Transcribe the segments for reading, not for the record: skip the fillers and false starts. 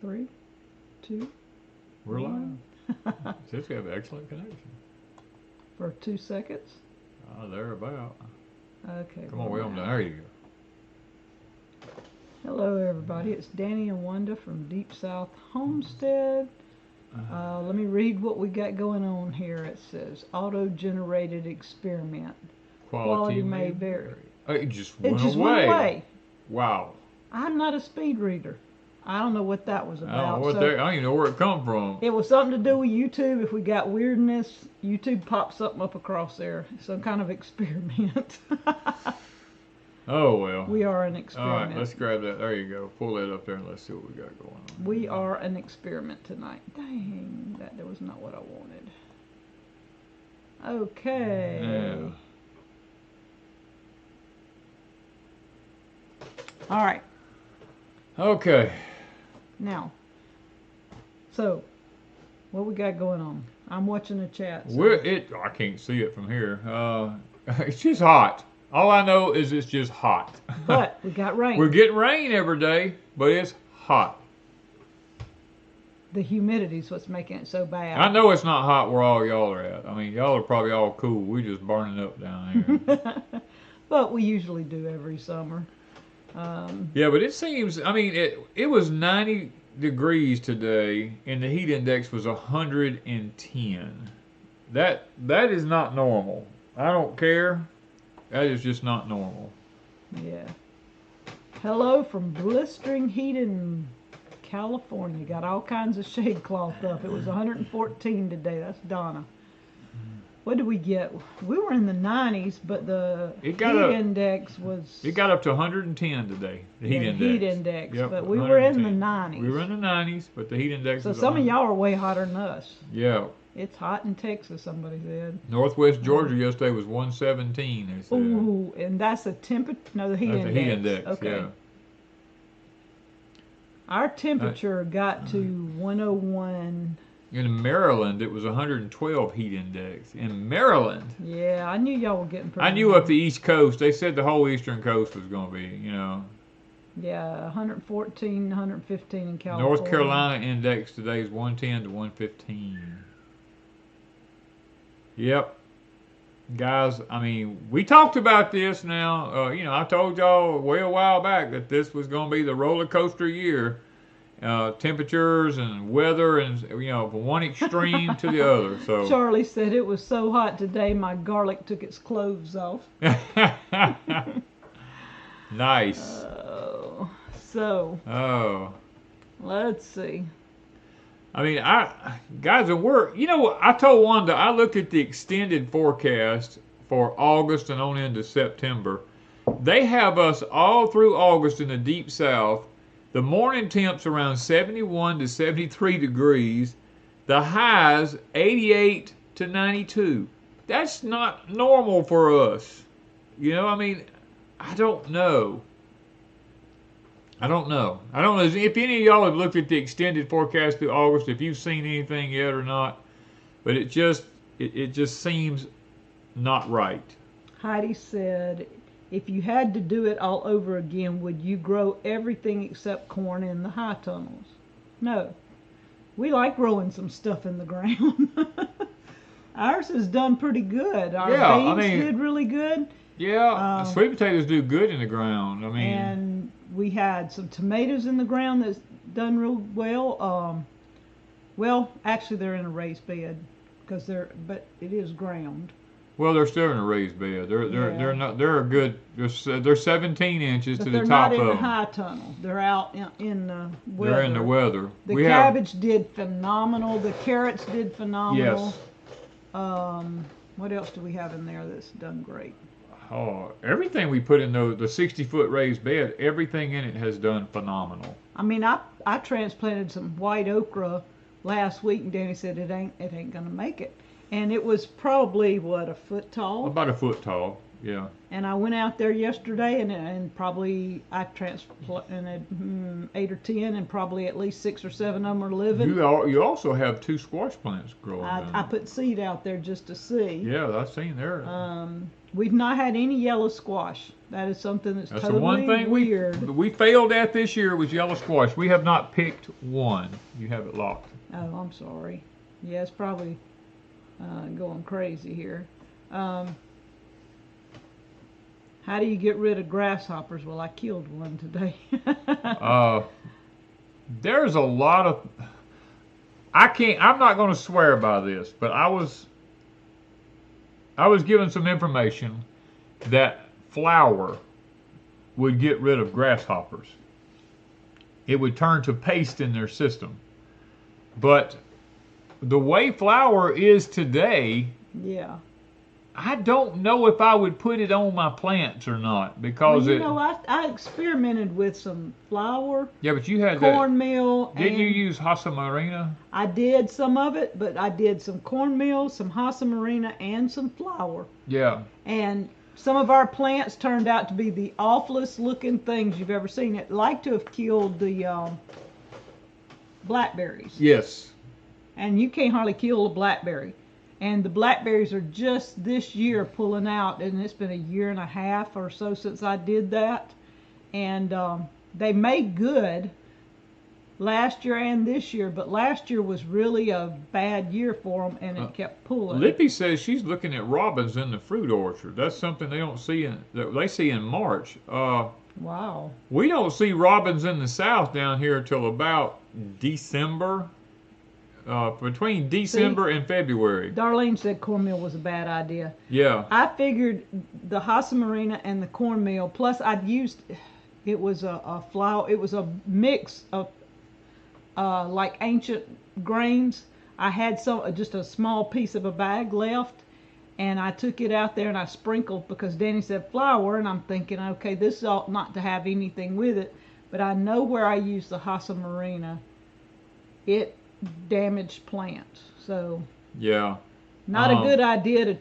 3, 2, We're 1. live. Just have excellent connection. For 2 seconds. There about. Okay. Come on, William. There you go. Hello, everybody. It's Danny and Wanda from Deepsouth Homestead. Let me read what we got going on here. It says auto-generated experiment. Quality may vary. It just went went away. Wow. I'm not a speed reader. I don't know what that was about. I don't even know where it come from. It was something to do with YouTube. If we got weirdness, YouTube pops something up across there. Some kind of experiment. Oh, well. We are an experiment. All right, let's grab that. There you go. Pull that up there and let's see what we got going on. We are an experiment tonight. Dang, that was not what I wanted. Okay. Yeah. All right. Okay. Now, so what we got going on? I'm watching the chat. So. I can't see it from here. It's just hot. All I know is it's just hot. But we got rain. We're getting rain every day, but it's hot. The humidity's what's making it so bad. I know it's not hot where all y'all are at. I mean, y'all are probably all cool. We just burning up down here. But we usually do every summer. Yeah, but it seems, I mean, it was 90 degrees today, and the heat index was 110. That is not normal. I don't care. That is just not normal. Yeah. Hello from blistering heat in California. Got all kinds of shade cloth up. It was 114 today. That's Donna. What did we get? We were in the 90s, but the heat index was... It got up to 110 today, the heat index. Heat index, yep, but we were in the 90s. We were in the 90s, but the heat index was... So some of y'all are way hotter than us. Yeah. It's hot in Texas, somebody said. Northwest Georgia yesterday was 117, they said. Ooh, and that's the temperature... No, the heat index. The heat index, okay. Yeah. Our temperature got to 101... In Maryland, it was 112 heat index. In Maryland. Yeah, I knew y'all were getting pretty... I knew up the East Coast. They said the whole Eastern Coast was going to be, you know. Yeah, 114, 115 in California. North Carolina index today is 110 to 115. Yep. Guys, I mean, we talked about this now. You know, I told y'all way a while back that this was going to be the roller coaster year. Temperatures and weather, and you know, from one extreme to the other. So Charlie said it was so hot today, my garlic took its clothes off. Nice. Let's see. I mean, guys, you know, I told Wanda I looked at the extended forecast for August and on into September. They have us all through August in the deep south. The morning temps around 71 to 73 degrees. The highs 88 to 92. That's not normal for us. You know, I mean, I don't know. I don't know if any of y'all have looked at the extended forecast through August, if you've seen anything yet or not. But it just seems not right. Heidi said, if you had to do it all over again, would you grow everything except corn in the high tunnels? No. We like growing some stuff in the ground. Ours has done pretty good. Our beans did really good. Yeah, sweet potatoes do good in the ground. I mean, and we had some tomatoes in the ground that's done real well. Well, actually, they're in a raised bed but it is ground. Well, they're still in a raised bed. They're not. They're a good. They're 17 inches to the top of them. They're not in the high tunnel. They're out in the weather. They're in the weather. The cabbage did phenomenal. The carrots did phenomenal. Yes. What else do we have in there that's done great? Oh, everything we put in the 60-foot raised bed, everything in it has done phenomenal. I mean, I transplanted some white okra last week, and Danny said it ain't gonna make it. And it was probably, what, a foot tall? About a foot tall, yeah. And I went out there yesterday, and probably I transplanted 8 or 10, and probably at least 6 or 7 of them are living. You also have 2 squash plants growing. I put seed out there just to see. Yeah, I've seen there. We've not had any yellow squash. That is something that's That's totally the one thing weird. we failed at this year was yellow squash. We have not picked one. You have it locked. Oh, I'm sorry. Yeah, it's probably going crazy here. How do you get rid of grasshoppers? Well, I killed one today. There's a lot of. I'm not going to swear by this, but I was given some information that flour would get rid of grasshoppers. It would turn to paste in their system. But the way flour is today, yeah. I don't know if I would put it on my plants or not, because well, you know, I experimented with some flour. Yeah, but you had cornmeal. Didn't you use Hasa Marina? I did some of it, but I did some cornmeal, some Hasa Marina, and some flour. Yeah. And some of our plants turned out to be the awfulest looking things you've ever seen. It like to have killed the blackberries. Yes. And you can't hardly kill a blackberry. And the blackberries are just this year pulling out, and it's been a year and a half or so since I did that. And they made good last year and this year, but last year was really a bad year for them, and it kept pulling. Lippy says she's looking at robins in the fruit orchard. That's something they don't see that they see in March. Wow. We don't see robins in the south down here till about December. Between December and February. Darlene said cornmeal was a bad idea. Yeah. I figured the Hasa Marina and the cornmeal, plus I'd used, it was a flour, it was a mix of like ancient grains. I had just a small piece of a bag left, and I took it out there and I sprinkled, because Danny said flour, and I'm thinking, okay, this ought not to have anything with it, but I know where I used the Hasa Marina. It damaged plants, so yeah, not a good idea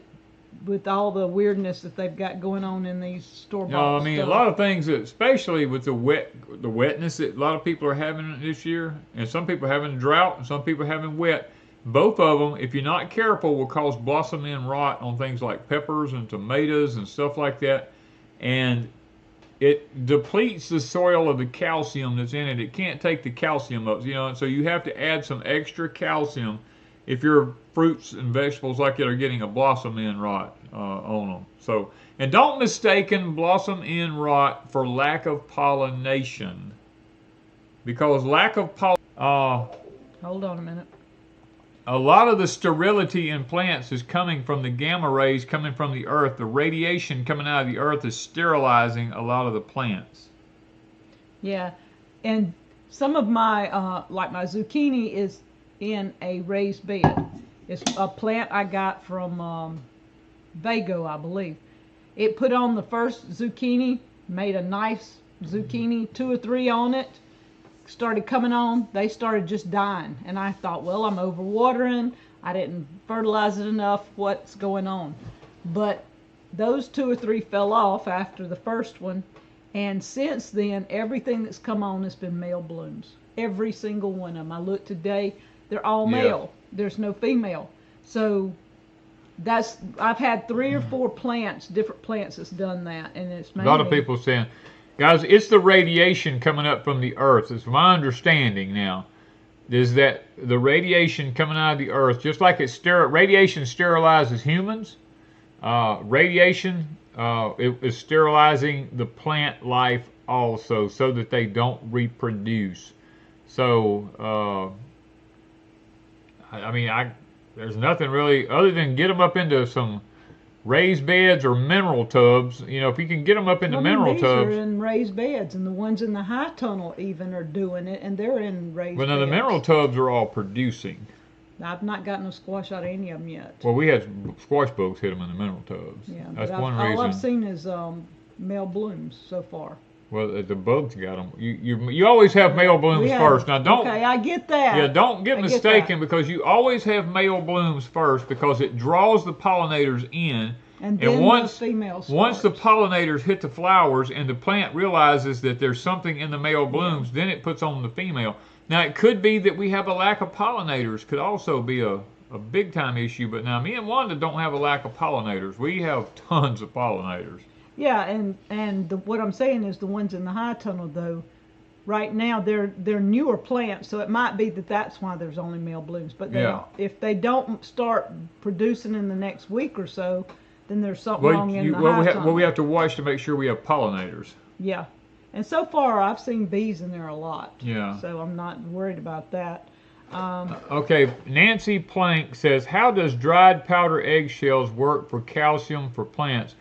with all the weirdness that they've got going on in these store-bought No, I mean stuff. A lot of things, especially with the wetness that a lot of people are having this year, and some people are having drought, and some people are having wet. Both of them, if you're not careful, will cause blossom end rot on things like peppers and tomatoes and stuff like that, and it depletes the soil of the calcium that's in it. It can't take the calcium up, so you have to add some extra calcium if your fruits and vegetables like it are getting a blossom end rot on them. So, and don't mistake blossom end rot for lack of pollination, because lack of hold on a minute. A lot of the sterility in plants is coming from the gamma rays coming from the earth. The radiation coming out of the earth is sterilizing a lot of the plants. Yeah, and some of my, like my zucchini is in a raised bed. It's a plant I got from Vago, I believe. It put on the first zucchini, made a nice zucchini, 2 or 3 on it. Started coming on, they started just dying, and I thought, well, I'm overwatering, I didn't fertilize it enough, what's going on? But those 2 or 3 fell off after the first one, and since then everything that's come on has been male blooms. Every single one of them. I looked today, they're all male. There's no female. So I've had 3 or 4 plants, different plants that's done that, and it's mainly, a lot of people saying, guys, it's the radiation coming up from the earth. It's my understanding now, is that the radiation coming out of the earth, just like radiation sterilizes humans, radiation it is sterilizing the plant life also, so that they don't reproduce. So, I mean, there's nothing really other than get them up into some raised beds or mineral tubs. If you can get them up into mineral these tubs. These are in raised beds, and the ones in the high tunnel even are doing it, and they're in raised beds. Well, now the mineral tubs are all producing. I've not gotten a squash out of any of them yet. Well, we had squash bugs hit them in the mineral tubs. Yeah, that's one reason. All I've seen is male blooms so far. Well, the bugs got them. You always have male blooms first. Now don't. Okay, I get that. Yeah, don't get mistaken, because you always have male blooms first, because it draws the pollinators in. And then once the females. Once the pollinators hit the flowers and the plant realizes that there's something in the male blooms, then it puts on the female. Now it could be that we have a lack of pollinators. Could also be a a big time issue. But now me and Wanda don't have a lack of pollinators. We have tons of pollinators. Yeah, and what I'm saying is the ones in the high tunnel though, right now they're newer plants, so it might be that that's why there's only male blooms. But if they don't start producing in the next week or so, then there's something wrong in the high tunnel. Well, we have to watch to make sure we have pollinators. Yeah, and so far I've seen bees in there a lot. Yeah. So I'm not worried about that. Okay, Nancy Plank says, how does dried powder eggshells work for calcium for plants?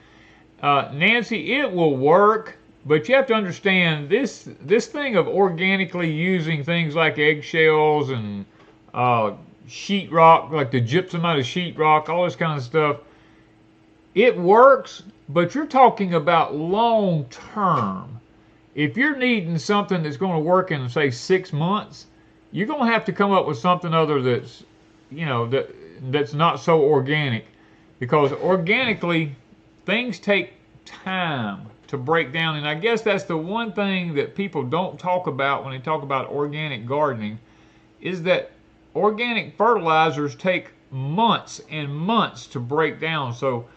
Nancy, it will work, but you have to understand this thing of organically using things like eggshells and sheetrock, like the gypsum out of sheetrock, all this kind of stuff. It works, but you're talking about long term. If you're needing something that's going to work in, say, 6 months, you're going to have to come up with something other that's, that's not so organic, because organically things take time to break down. And I guess that's the one thing that people don't talk about when they talk about organic gardening, is that organic fertilizers take months and months to break down. So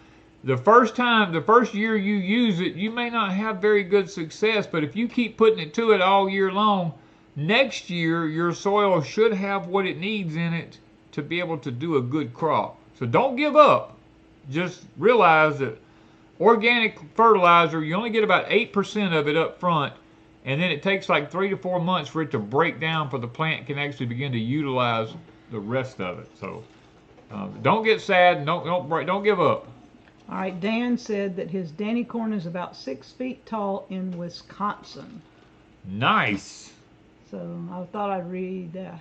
the first year you use it, you may not have very good success, but if you keep putting it to it all year long, next year your soil should have what it needs in it to be able to do a good crop. So don't give up. Just realize that organic fertilizer, you only get about 8% of it up front, and then it takes like 3 to 4 months for it to break down for the plant can actually begin to utilize the rest of it. So don't get sad, don't give up. All right, Dan said that his Danny corn is about 6 feet tall in Wisconsin. Nice. So I thought I'd read that.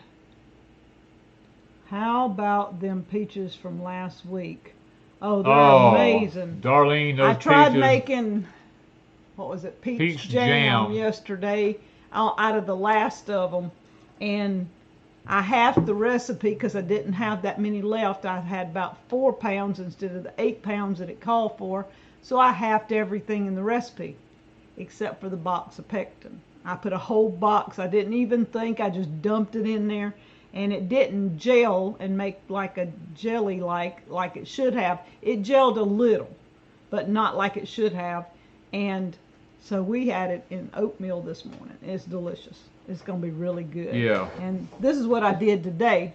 How about them peaches from last week? Oh, they're amazing. Darlene, those I tried peaches. Making, what was it, peach jam yesterday out of the last of them. And I halved the recipe because I didn't have that many left. I had about 4 pounds instead of the 8 pounds that it called for. So I halved everything in the recipe except for the box of pectin. I put a whole box. I didn't even think. I just dumped it in there. And it didn't gel and make like a jelly like it should have. It gelled a little, but not like it should have. And so we had it in oatmeal this morning. It's delicious. It's going to be really good. Yeah. And this is what I did today.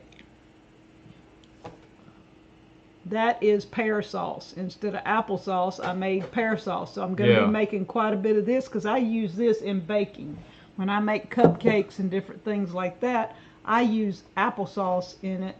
That is pear sauce. Instead of applesauce, I made pear sauce. So I'm going to be making quite a bit of this because I use this in baking. When I make cupcakes and different things like that, I use applesauce in it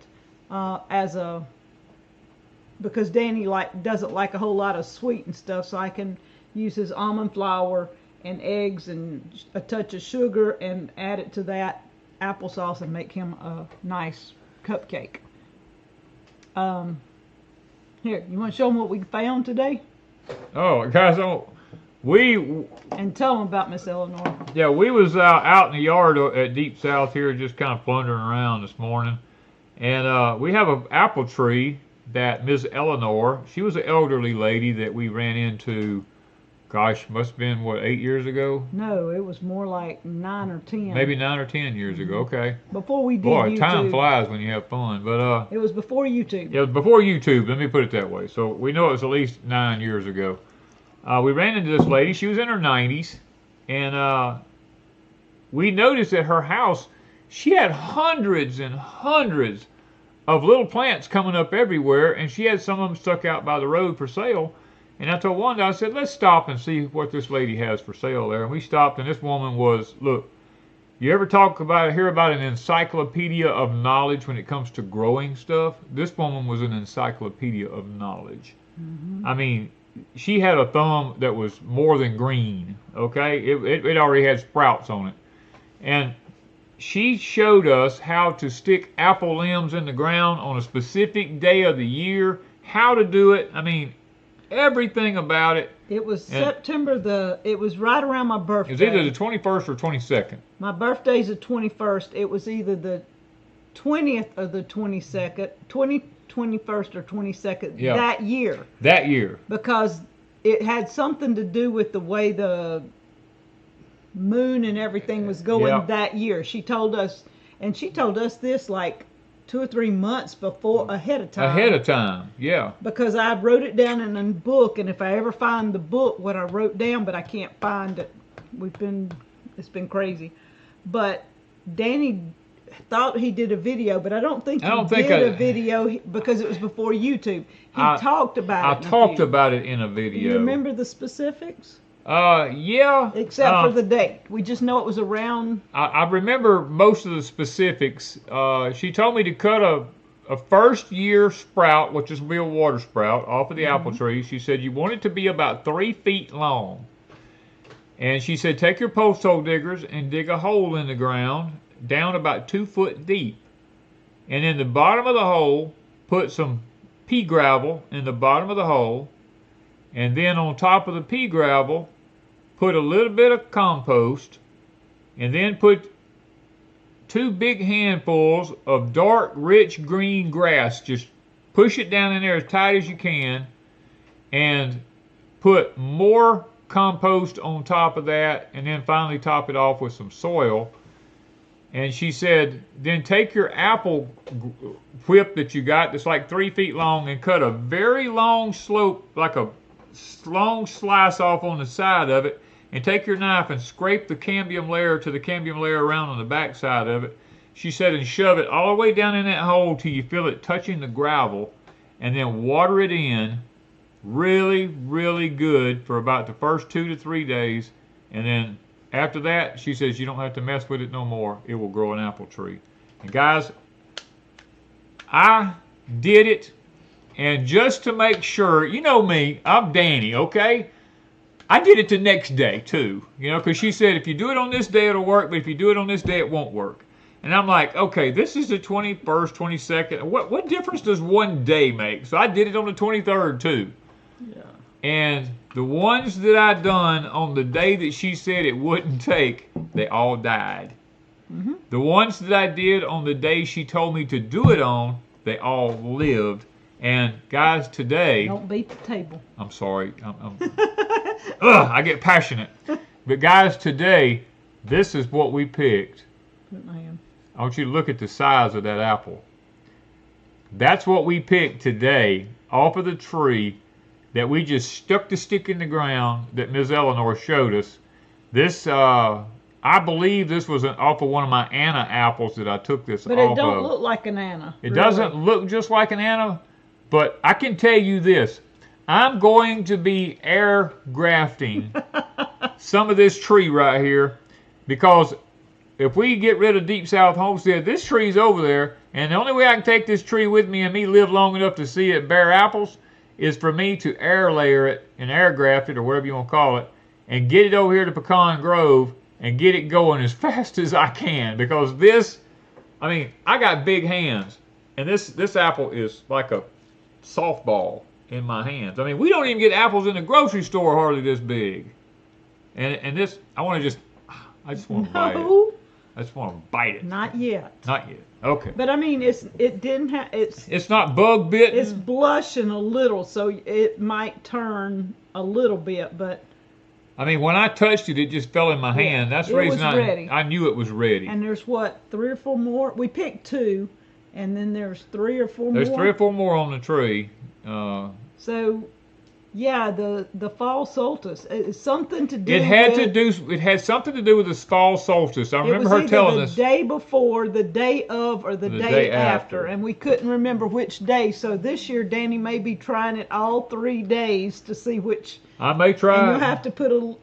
because Danny doesn't like a whole lot of sweet and stuff, so I can use his almond flour and eggs and a touch of sugar and add it to that applesauce and make him a nice cupcake. Here, you want to show them what we found today? Oh, guys, and tell them about Miss Eleanor. Yeah, we was out in the yard at Deepsouth here, just kind of plundering around this morning, and we have an apple tree that Miss Eleanor, she was an elderly lady that we ran into, gosh, must have been, what, 8 years ago? No, it was more like 9 or 10. Maybe 9 or 10 years ago, okay. Before we did Boy, YouTube. time flies when you have fun, but it was before YouTube. It was before YouTube, let me put it that way. So we know it was at least 9 years ago. We ran into this lady. She was in her 90s, and we noticed at her house she had hundreds and hundreds of little plants coming up everywhere, and she had some of them stuck out by the road for sale. And I told Wanda, I said, let's stop and see what this lady has for sale there. And we stopped, and this woman was, look, you ever hear about an encyclopedia of knowledge when it comes to growing stuff? This woman was an encyclopedia of knowledge. Mm-hmm. I mean, she had a thumb that was more than green, okay? It already had sprouts on it. And she showed us how to stick apple limbs in the ground on a specific day of the year, how to do it. I mean, everything about it. It was it was right around my birthday. It was either the 21st or 22nd. My birthday's the 21st. It was either the 20th or the 22nd, 21st or 22nd that year. That year. Because it had something to do with the way the moon and everything was going that year. She told us, and she told us this like 2 or 3 months before ahead of time. Ahead of time, yeah. Because I wrote it down in a book, and if I ever find the book, what I wrote down, but I can't find it. It's been crazy. But Danny thought he did a video, but I don't think he did a video because it was before YouTube. He talked about it. I talked about it in a video. Do you remember the specifics? Yeah. Except for the date. We just know it was around. I remember most of the specifics. She told me to cut a first year sprout, which is a real water sprout, off of the apple tree. She said you want it to be about 3 feet long. And she said take your post hole diggers and dig a hole in the ground down about 2 foot deep. And in the bottom of the hole, put some pea gravel in the bottom of the hole. And then on top of the pea gravel, put a little bit of compost, and then put 2 big handfuls of dark, rich green grass. Just push it down in there as tight as you can, and put more compost on top of that, and then finally top it off with some soil. And she said, then take your apple whip that you got that's like 3 feet long and cut a very long slope, like a long slice off on the side of it, and take your knife and scrape the cambium layer to the cambium layer around on the back side of it. She said, and shove it all the way down in that hole till you feel it touching the gravel, and then water it in really, really good for about the first 2 to 3 days. And then after that, she says you don't have to mess with it no more. It will grow an apple tree. And guys, I did it. And just to make sure, you know me, I'm Danny, okay? I did it the next day too, you know, because she said if you do it on this day it'll work, but if you do it on this day it won't work. And I'm like, okay, this is the 21st, 22nd. What difference does one day make? So I did it on the 23rd too. Yeah. And the ones that I done on the day that she said it wouldn't take, they all died. Mm-hmm. The ones that I did on the day she told me to do it on, they all lived. And guys, today... Don't beat the table. I'm sorry. I get passionate. But guys, today, this is what we picked. I want you to look at the size of that apple. That's what we picked today off of the tree that we just stuck the stick in the ground that Ms. Eleanor showed us. This, I believe this was off of one of my Anna apples that I took this off of. But it don't look like an Anna. It doesn't look just like an Anna. But I can tell you this, I'm going to be air grafting some of this tree right here, because if we get rid of Deepsouth Homestead, this tree's over there, and the only way I can take this tree with me and me live long enough to see it bear apples is for me to air layer it and air graft it, or whatever you want to call it, and get it over here to Pecan Grove and get it going as fast as I can, because this, I mean, I got big hands, and this apple is like a softball in my hands. I mean, we don't even get apples in the grocery store hardly this big. And this, I just want to bite it. I just want to bite it. Not yet. Not yet. Okay. But I mean, it's not bug bitten. It's blushing a little, so it might turn a little bit, but I mean, when I touched it, it just fell in my hand. That's the reason I knew it was ready. And there's what, 3 or 4 more? We picked 2. And then there's 3 or 4 more. There's 3 or 4 more on the tree. So, yeah, the fall solstice. It's something to do. It had something to do with the fall solstice. I remember her telling us. The day before, the day of, or the day after, and we couldn't remember which day. So this year, Danny may be trying it all 3 days to see which. I may try. And you'll have to put a.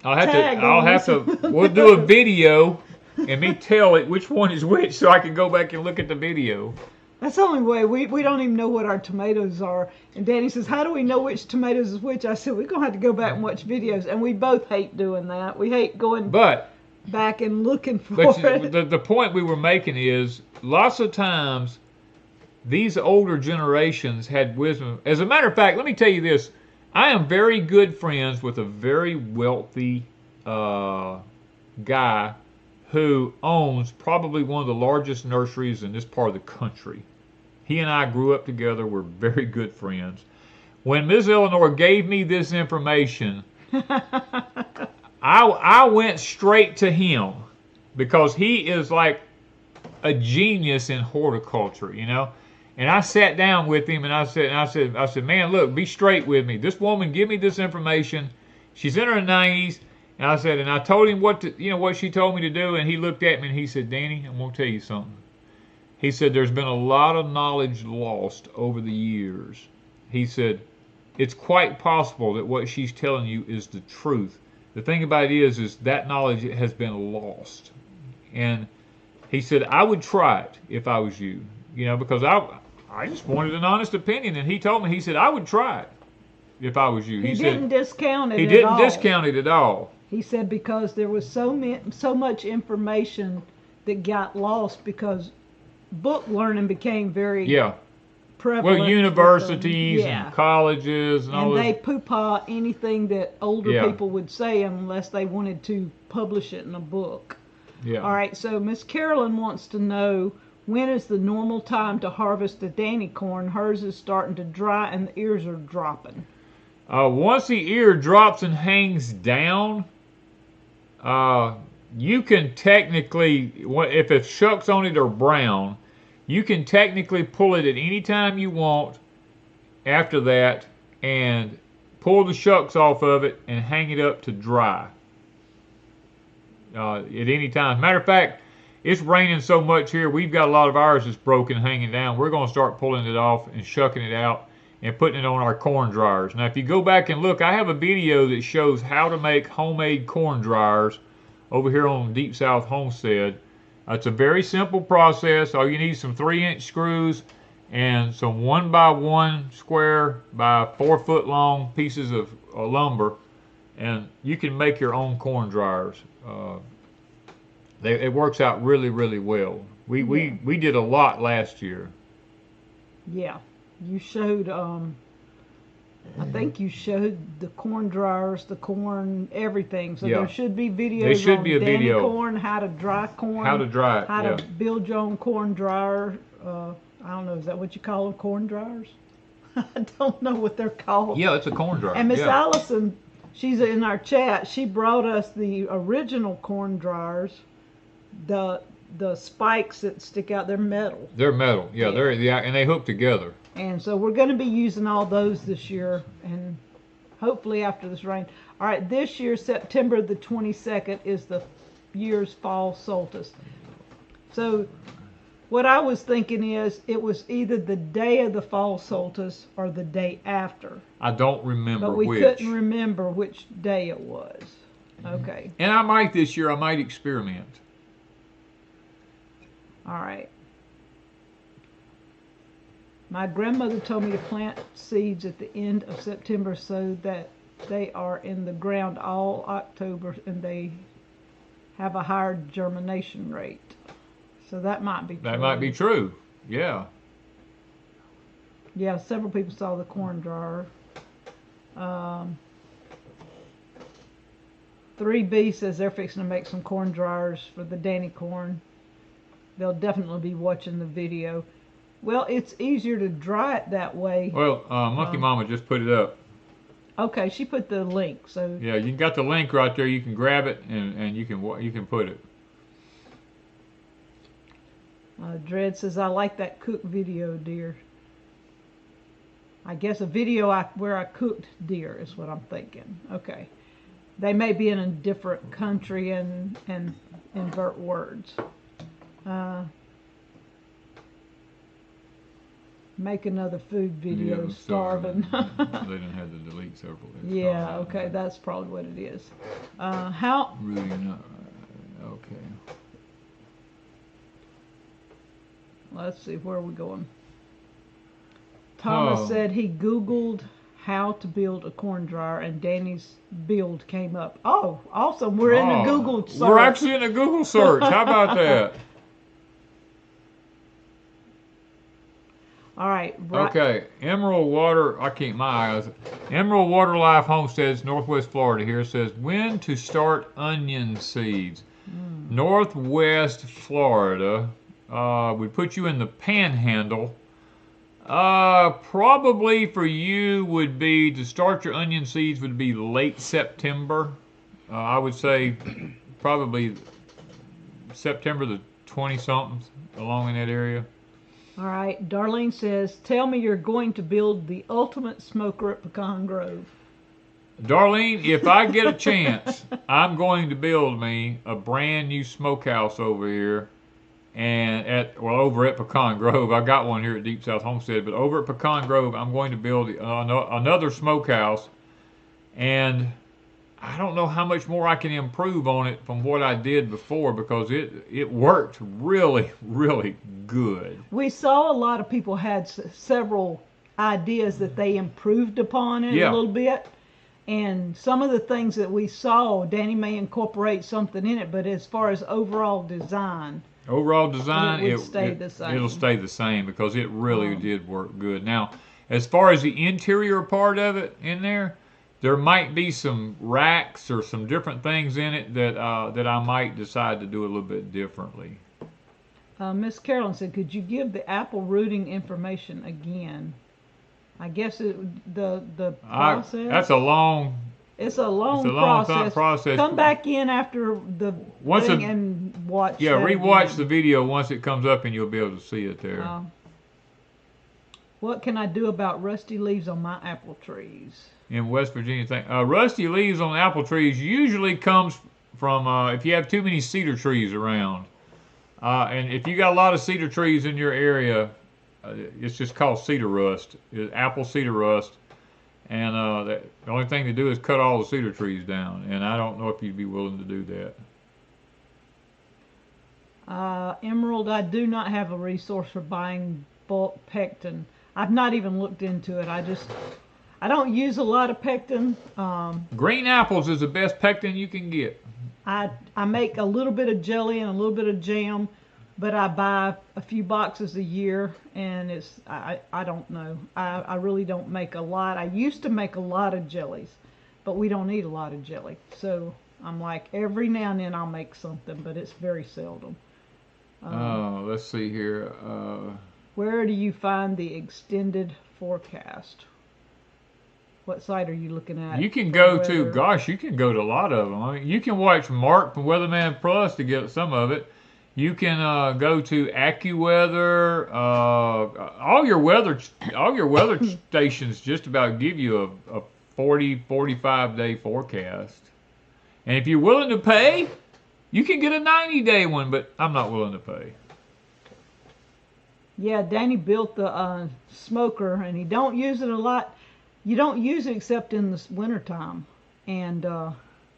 I'll have to. We'll do a video. And me tell it which one is which, so I can go back and look at the video. That's the only way. We don't even know what our tomatoes are. And Danny says, how do we know which tomatoes is which? I said, we're going to have to go back and watch videos. And we both hate doing that. We hate going back and looking for it. The point we were making is, lots of times, these older generations had wisdom. As a matter of fact, let me tell you this. I am very good friends with a very wealthy guy who owns probably one of the largest nurseries in this part of the country. He and I grew up together. We're very good friends. When Ms. Eleanor gave me this information, I went straight to him, because he is like a genius in horticulture, you know. And I sat down with him and I said, man, look, be straight with me. This woman give me this information. She's in her 90s. And I said, and I told him what she told me to do. And he looked at me and he said, Danny, I'm going to tell you something. He said, there's been a lot of knowledge lost over the years. He said, it's quite possible that what she's telling you is the truth. The thing about it is that knowledge has been lost. And he said, I would try it if I was you, you know, because I just wanted an honest opinion. And he told me, he said, I would try it if I was you. He didn't discount it at all. He didn't discount it at all. He said because there was so much information that got lost because book learning became very prevalent. Well, universities and colleges and all that. And they poo-pah anything that older people would say unless they wanted to publish it in a book. Yeah. All right, so Miss Carolyn wants to know, when is the normal time to harvest the Danny corn? Hers is starting to dry and the ears are dropping. Once the ear drops and hangs down, you can technically, if the shucks on it are brown, you can technically pull it at any time you want after that and pull the shucks off of it and hang it up to dry at any time. Matter of fact, it's raining so much here, we've got a lot of ours that's broken hanging down. We're going to start pulling it off and shucking it out and putting it on our corn dryers. Now, if you go back and look, I have a video that shows how to make homemade corn dryers over here on Deepsouth Homestead. It's a very simple process. All you need is some 3-inch screws and some 1x1 square by 4 foot long pieces of lumber, and you can make your own corn dryers. It works out really, really well. We did a lot last year. Yeah, you showed. I think you showed the corn dryers, the corn, everything. So there should be videos. There should be a Danny video. Corn, how to dry corn. How to dry it. How to build your own corn dryer. I don't know, is that what you call them, corn dryers? I don't know what they're called. Yeah, it's a corn dryer. And Miss Allison, she's in our chat. She brought us the original corn dryers. The spikes that stick out, they're metal. They're metal. Yeah, and they hook together. And so we're going to be using all those this year, and hopefully after this rain. All right, this year, September the 22nd, is the year's fall solstice. So what I was thinking is it was either the day of the fall solstice or the day after. I don't remember which. But we couldn't remember which day it was. Okay. And I might experiment. All right. My grandmother told me to plant seeds at the end of September so that they are in the ground all October and they have a higher germination rate. So that might be true. That might be true. Yeah. Yeah, several people saw the corn dryer. 3B says they're fixing to make some corn dryers for the Danny corn. They'll definitely be watching the video. Well, it's easier to dry it that way. Well, Monkey Mama just put it up. Okay, she put the link. So yeah, you got the link right there. You can grab it and you can put it. Dredd says, I like that cook video, dear. I guess a video where I cooked deer is what I'm thinking. Okay. They may be in a different country and invert words. Make another food video, starving. They didn't have to delete several. Yeah, okay, that's probably what it is. How? Really not. Okay. Let's see, where are we going? Thomas said he Googled how to build a corn dryer and Danny's build came up. Oh, awesome. We're in a Google search. We're actually in a Google search. How about that? All right. Okay. Emerald Water, my eyes. Emerald Water Life Homesteads, Northwest Florida here says, when to start onion seeds. Northwest Florida would put you in the panhandle. Probably for you would be, to start your onion seeds would be late September. I would say probably September the 20 somethings along in that area. All right, Darlene says, tell me you're going to build the ultimate smoker at Pecan Grove. Darlene, if I get a chance, I'm going to build me a brand new smokehouse over here, and over at Pecan Grove. I got one here at Deepsouth Homestead, but over at Pecan Grove, I'm going to build another smokehouse, and I don't know how much more I can improve on it from what I did before, because it worked really, really good. We saw a lot of people had several ideas that they improved upon it a little bit. And some of the things that we saw, Danny may incorporate something in it, but as far as overall design, it would stay the same. It'll stay the same, because it really did work good. Now, as far as the interior part of it in there might be some racks or some different things in it that I might decide to do a little bit differently. Miss Carolyn said, could you give the apple rooting information again? I guess the process. That's a long. It's a long process. Come back in after the thing and watch. Yeah, rewatch the video once it comes up, and you'll be able to see it there. What can I do about rusty leaves on my apple trees? In West Virginia, rusty leaves on apple trees usually comes from if you have too many cedar trees around, and if you got a lot of cedar trees in your area. It's just called cedar rust, apple cedar rust, and the only thing to do is cut all the cedar trees down, and I don't know if you'd be willing to do that. Emerald, I do not have a resource for buying bulk pectin. I've not even looked into it. I don't use a lot of pectin. Green apples is the best pectin you can get. I make a little bit of jelly and a little bit of jam, but I buy a few boxes a year, and I don't know. I really don't make a lot. I used to make a lot of jellies, but we don't eat a lot of jelly. So I'm like, every now and then I'll make something, but it's very seldom. Let's see here. Where do you find the extended forecast? What site are you looking at? You can go to, you can go to a lot of them. I mean, you can watch Mark from Weatherman Plus to get some of it. You can go to AccuWeather. All your weather stations just about give you a 45 day forecast. And if you're willing to pay, you can get a 90-day one, but I'm not willing to pay. Yeah, Danny built the smoker, and he don't use it a lot. You don't use it except in the wintertime. And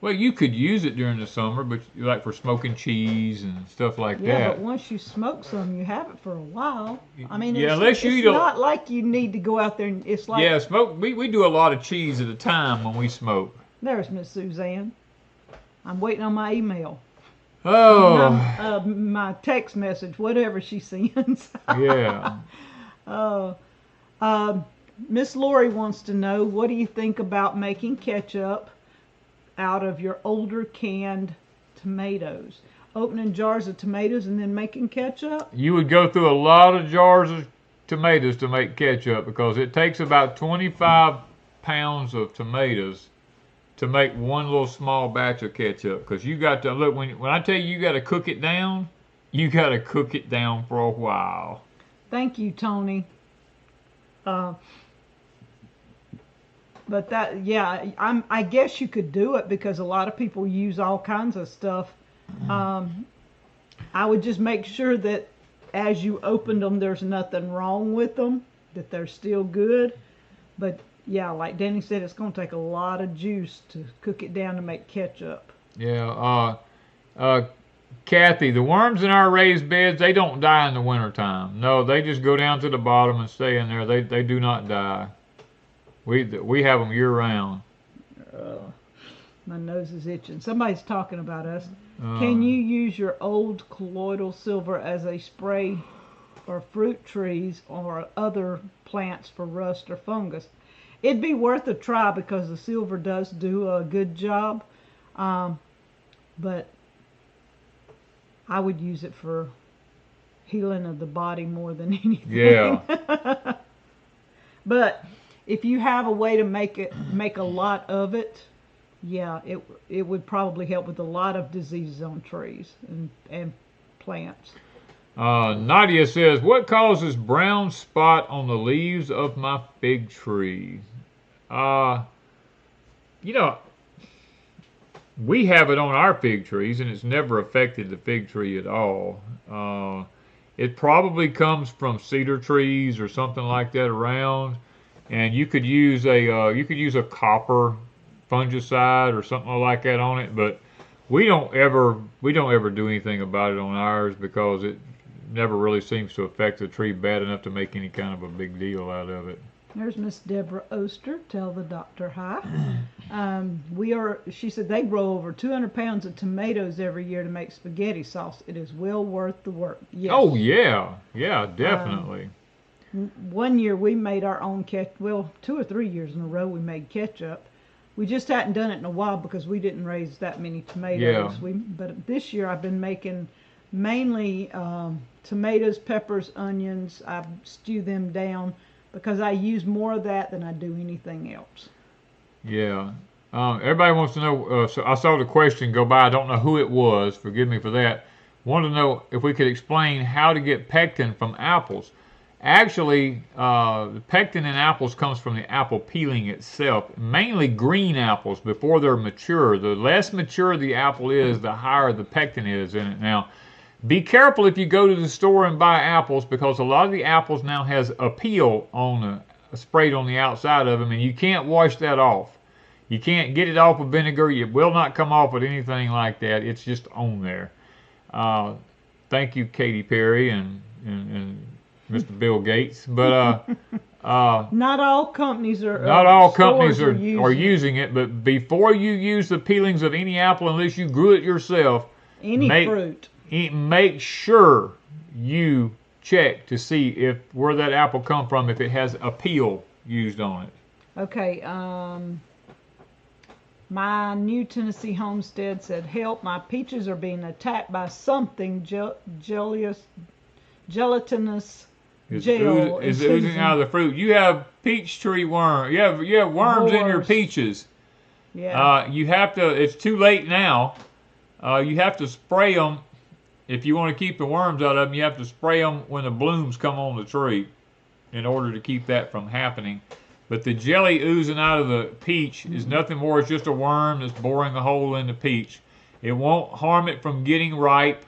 well, you could use it during the summer, but like for smoking cheese and stuff like that. Yeah, but once you smoke some, you have it for a while. I mean, yeah, it's not like you need to go out there and it's like... Yeah, we do a lot of cheese at a time when we smoke. There's Miss Suzanne. I'm waiting on my email. Oh. My text message, whatever she sends. Yeah. Miss Lori wants to know, what do you think about making ketchup out of your older canned tomatoes? Opening jars of tomatoes and then making ketchup? You would go through a lot of jars of tomatoes to make ketchup, because it takes about 25 pounds of tomatoes to make one little small batch of ketchup. Because you got to, look, when I tell you got to cook it down, you got to cook it down for a while. Thank you, Tony. But that, yeah, I guess you could do it, because a lot of people use all kinds of stuff. I would just make sure that as you opened them, there's nothing wrong with them, that they're still good. But yeah, like Danny said, it's going to take a lot of juice to cook it down to make ketchup. Yeah, Kathy, the worms in our raised beds, they don't die in the wintertime. No, they just go down to the bottom and stay in there. They do not die. We have them year round. My nose is itching. Somebody's talking about us. Can you use your old colloidal silver as a spray for fruit trees or other plants for rust or fungus? It'd be worth a try, because the silver does do a good job. But I would use it for healing of the body more than anything. Yeah. But if you have a way to make a lot of it, yeah, it would probably help with a lot of diseases on trees and plants. Nadia says, what causes brown spot on the leaves of my fig tree? You know, we have it on our fig trees, and it's never affected the fig tree at all. It probably comes from cedar trees or something like that around, and you could use a copper fungicide or something like that on it, but we don't ever do anything about it on ours because it never really seems to affect the tree bad enough to make any kind of a big deal out of it. There's Miss Deborah Oster. Tell the doctor hi. She said they grow over 200 pounds of tomatoes every year to make spaghetti sauce. It is well worth the work. Yes. Oh yeah, definitely. One year we made our own ketchup. Well, 2 or 3 years in a row we made ketchup. We just hadn't done it in a while because we didn't raise that many tomatoes. Yeah. But this year I've been making mainly tomatoes, peppers, onions. I stew them down because I use more of that than I do anything else. Yeah. Everybody wants to know, so I saw the question go by. I don't know who it was. Forgive me for that. Wanted to know if we could explain how to get pectin from apples. Actually, the pectin in apples comes from the apple peeling itself, mainly green apples before they're mature. The less mature the apple is, the higher the pectin is in it. Now, be careful if you go to the store and buy apples because a lot of the apples now has a peel sprayed on the outside of them, and you can't wash that off. You can't get it off with vinegar. It will not come off with anything like that. It's just on there. Thank you, Katy Perry and Mr. Bill Gates. But not all companies are. Not all companies are using it. But before you use the peelings of any apple, unless you grew it yourself, fruit, make sure you check to see where that apple come from, if it has a peel used on it. Okay. My new Tennessee Homestead said, help, my peaches are being attacked by something gelatinous gel. Is oozing out of the fruit. You have peach tree worm. You have worms in your peaches. Yeah. You have to, it's too late now. You have to spray them. If you want to keep the worms out of them, you have to spray them when the blooms come on the tree in order to keep that from happening. But the jelly oozing out of the peach is nothing more. It's just a worm that's boring a hole in the peach. It won't harm it from getting ripe.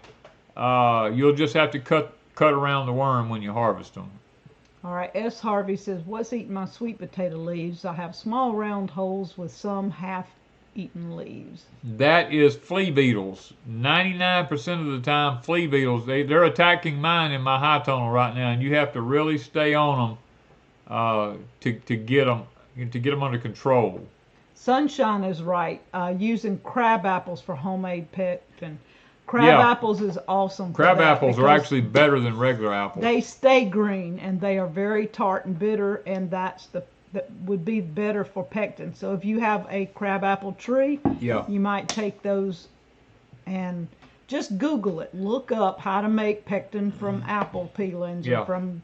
You'll just have to cut around the worm when you harvest them. All right. S. Harvey says, what's eating my sweet potato leaves? I have small round holes with some half-eaten leaves. That is flea beetles. 99% of the time, flea beetles. They're attacking mine in my high tunnel right now, and you have to really stay on them. To get them under control. Sunshine is right. Using crab apples for homemade pectin. Crab apples is awesome. Crab apples are actually better than regular apples. They stay green and they are very tart and bitter, and that would be better for pectin. So if you have a crab apple tree, you might take those and just Google it. Look up how to make pectin from apple peelings or from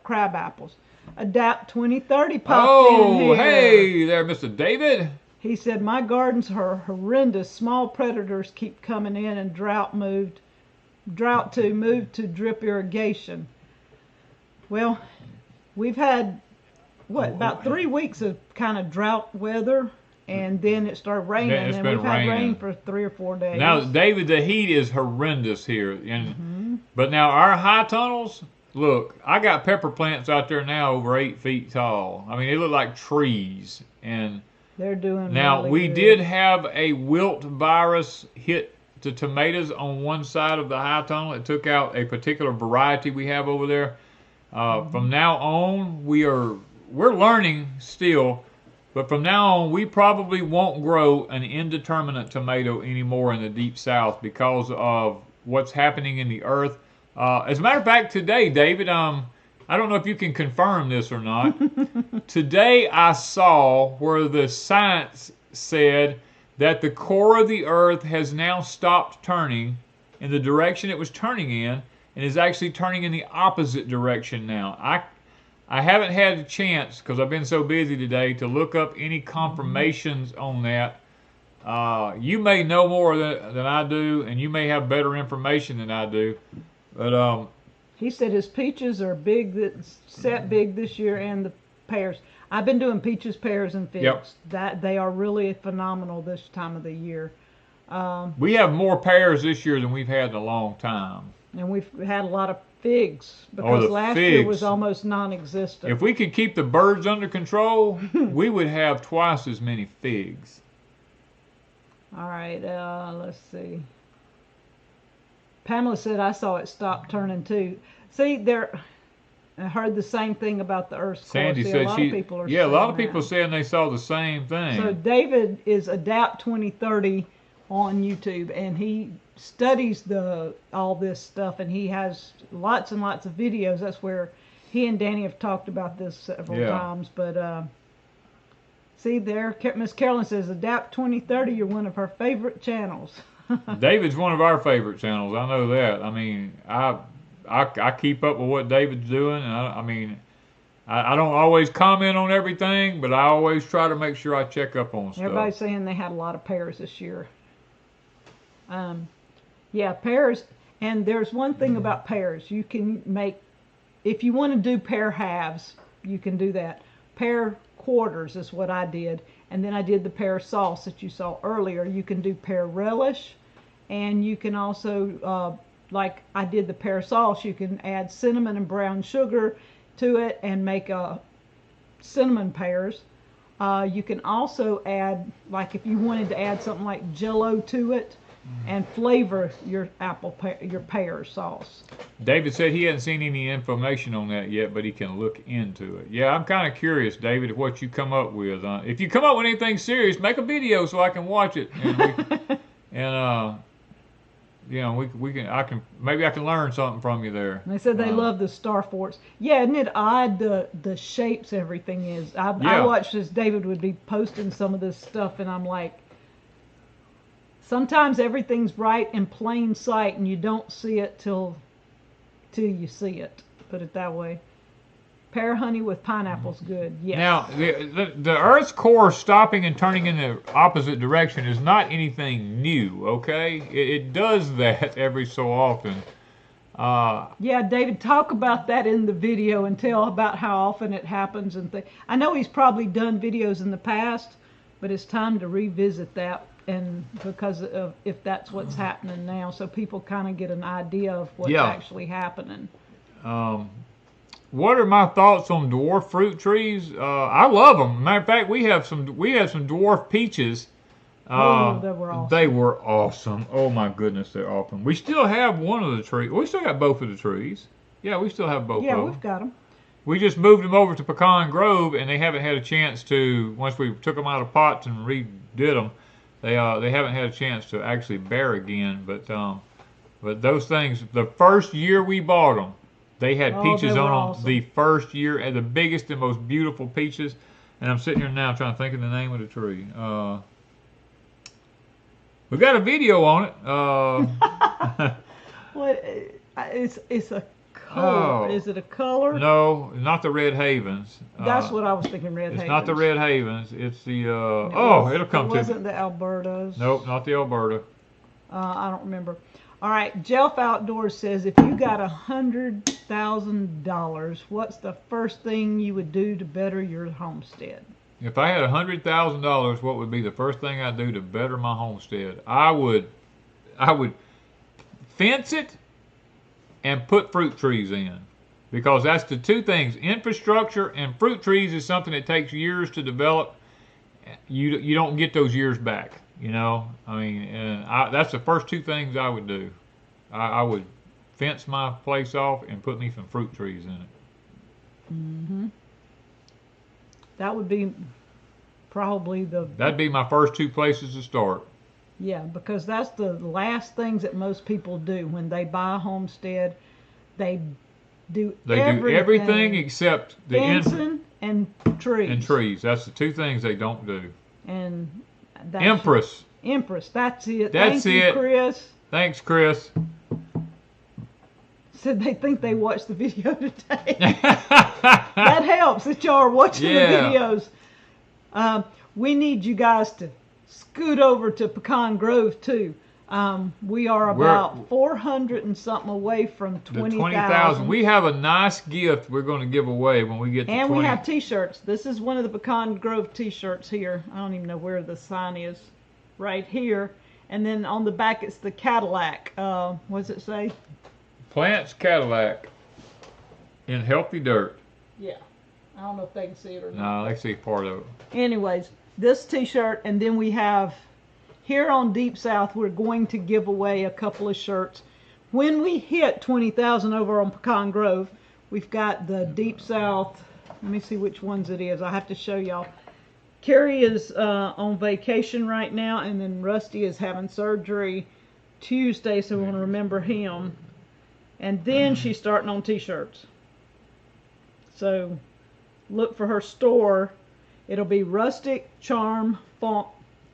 crab apples. Adapt 2030 popped in here. Oh, hey there, Mr. David. He said, my gardens are horrendous. Small predators keep coming in, and drought moved to drip irrigation. Well, we've had, about 3 weeks of kind of drought weather, and then it started raining, and we've had rain for 3 or 4 days. Now, David, the heat is horrendous here. But now our high tunnels, look, I got pepper plants out there now over 8 feet tall. I mean, they look like trees. And they're doing now really we good. did have a wilt virus hit the tomatoes on one side of the high tunnel. It took out a particular variety we have over there. From now on, we're learning still, but from now on, we probably won't grow an indeterminate tomato anymore in the Deep South because of what's happening in the earth. As a matter of fact, today, David, I don't know if you can confirm this or not. Today I saw where the science said that the core of the earth has now stopped turning in the direction it was turning in and is actually turning in the opposite direction now. I haven't had a chance, because I've been so busy today, to look up any confirmations on that. You may know more than I do, and you may have better information than I do. But he said his peaches are set big this year, and the pears. I've been doing peaches, pears, and figs. Yep. That they are really phenomenal this time of the year. We have more pears this year than we've had in a long time. And we've had a lot of figs because last year was almost non-existent. If we could keep the birds under control, we would have twice as many figs. All right, let's see. Pamela said, I saw it stop turning too. See, I heard the same thing about the Earth's core. Sandy said a lot of people saying they saw the same thing. So David is Adapt 2030 on YouTube, and he studies all this stuff, and he has lots and lots of videos. That's where he and Danny have talked about this several times. But see there, Miss Carolyn says, Adapt 2030, you're one of her favorite channels. David's one of our favorite channels. I know that. I mean, I keep up with what David's doing, and I don't always comment on everything, but I always try to make sure I check up on stuff. Everybody's saying they had a lot of pears this year. Yeah, pears. And there's one thing about pears. You can make, if you want to do pear halves, you can do that. Pear quarters is what I did. And then I did the pear sauce that you saw earlier. You can do pear relish. And you can also, like I did the pear sauce, you can add cinnamon and brown sugar to it and make cinnamon pears. You can also add, like if you wanted to add something like Jell-O to it, and flavor your your pear sauce. David said he hasn't seen any information on that yet, but he can look into it. Yeah, I'm kind of curious, David, what you come up with. If you come up with anything serious, make a video so I can watch it, and you know, maybe I can learn something from you there. And they said they love the star forts. Yeah, isn't it odd the shapes everything is? I watched as David would be posting some of this stuff, and I'm like, sometimes everything's right in plain sight, and you don't see it till you see it. Put it that way. Pear honey with pineapple's good. Yes. Now, the Earth's core stopping and turning in the opposite direction is not anything new, okay? It does that every so often. Yeah, David, talk about that in the video and tell about how often it happens and things. I know he's probably done videos in the past, but it's time to revisit that, and because of if that's what's happening now, so people kind of get an idea of what's actually happening. What are my thoughts on dwarf fruit trees? I love them. Matter of fact, we have some dwarf peaches. They were awesome. They were awesome. Oh my goodness, they're awesome. We still have one of the trees. We still got both of the trees. Yeah, we still have both of them. Yeah, we've got them. We just moved them over to Pecan Grove, and they haven't had a chance to, once we took them out of pots and redid them, they haven't had a chance to actually bear again. But those things, the first year we bought them, they had peaches on them awesome. The first year, and the biggest and most beautiful peaches. And I'm sitting here now trying to think of the name of the tree. We've got a video on it. What? It's a color. Is it a color? No, not the Red Havens. That's what I was thinking. Red Havens. It's not the Red Havens. It's the. It'll come to. It wasn't the Albertas. Nope, not the Alberta. I don't remember. All right, Jelf Outdoors says, if you got $100,000, what's the first thing you would do to better your homestead? If I had $100,000, what would be the first thing I'd do to better my homestead? I would fence it and put fruit trees in, because that's the two things. Infrastructure and fruit trees is something that takes years to develop. You don't get those years back. You know, I mean, and that's the first two things I would do. I would fence my place off and put me some fruit trees in it. Mm-hmm. That would be probably That'd be my first two places to start. Yeah, because that's the last things that most people do when they buy a homestead. They do everything except the fencing and trees. And trees. That's the two things they don't do. And Empress. That's it. Thank you, Chris. Thanks, Chris. Said they think they watched the video today. That helps that y'all are watching the videos. We need you guys to scoot over to Pecan Grove too. We are about 400 and something away from 20,000. We have a nice gift we're going to give away when we get to 20. And we have T-shirts. This is one of the Pecan Grove T-shirts here. I don't even know where the sign is. Right here. And then on the back it's the Cadillac. What does it say? Plants Cadillac in healthy dirt. Yeah. I don't know if they can see it or not. No, they see part of it. Anyways, this T-shirt, and then we have here on Deepsouth, we're going to give away a couple of shirts. When we hit 20,000 over on Pecan Grove, we've got the Deepsouth. Let me see which ones it is. I have to show y'all. Carrie is on vacation right now, and then Rusty is having surgery Tuesday, so we want to remember him. And then she's starting on T-shirts. So look for her store. It'll be Rustic Charm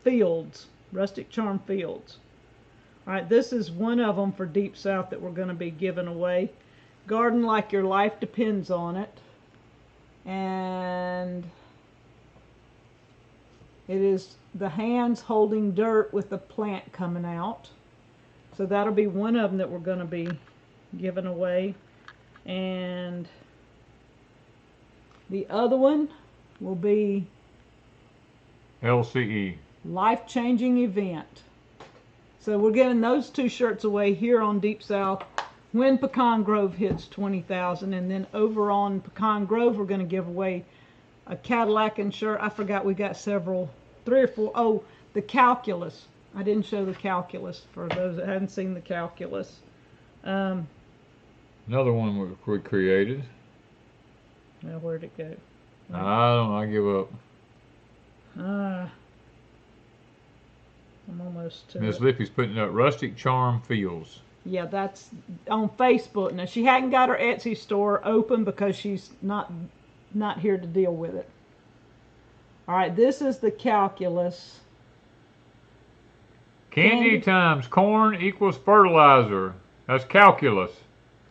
Fields. Rustic Charm Fields. Alright, this is one of them for Deepsouth that we're going to be giving away. Garden like your life depends on it. And it is the hands holding dirt with the plant coming out. So that'll be one of them that we're going to be giving away. And the other one will be LCE. Life-changing event. So we're giving those two shirts away here on Deepsouth when Pecan Grove hits 20,000, and then over on Pecan Grove we're going to give away a Cadillac and shirt. I forgot we got several, 3 or 4. Oh, the calculus. I didn't show the calculus for those that hadn't seen the calculus. Another one we created. Well, where'd it go? I don't know. I give up. I'm almost to Miss it. Lippy's putting up Rustic Charm Fields. Yeah, that's on Facebook. Now, she hadn't got her Etsy store open because she's not here to deal with it. All right, this is the calculus. Candy times corn equals fertilizer. That's calculus.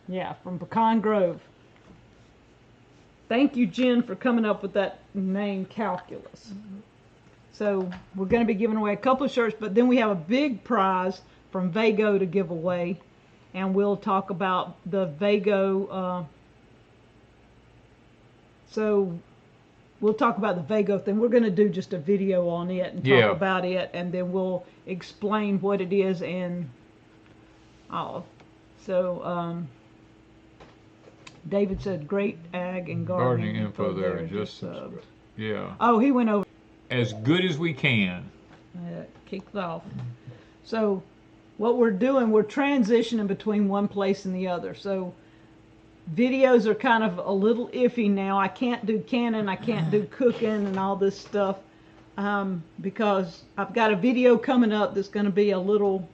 Yeah, from Pecan Grove. Thank you, Jen, for coming up with that name, calculus. So we're going to be giving away a couple of shirts, but then we have a big prize from Vago to give away, and we'll talk about the Vago. So we'll talk about the Vago thing. We're going to do just a video on it and talk about it, and then we'll explain what it is and all. So David said great ag and gardening info there. Just subbed. Yeah. Oh, he went over. As good as we can. Kicked off. So what we're doing, we're transitioning between one place and the other. So videos are kind of a little iffy now. I can't do canning, I can't do cooking and all this stuff because I've got a video coming up that's going to be a little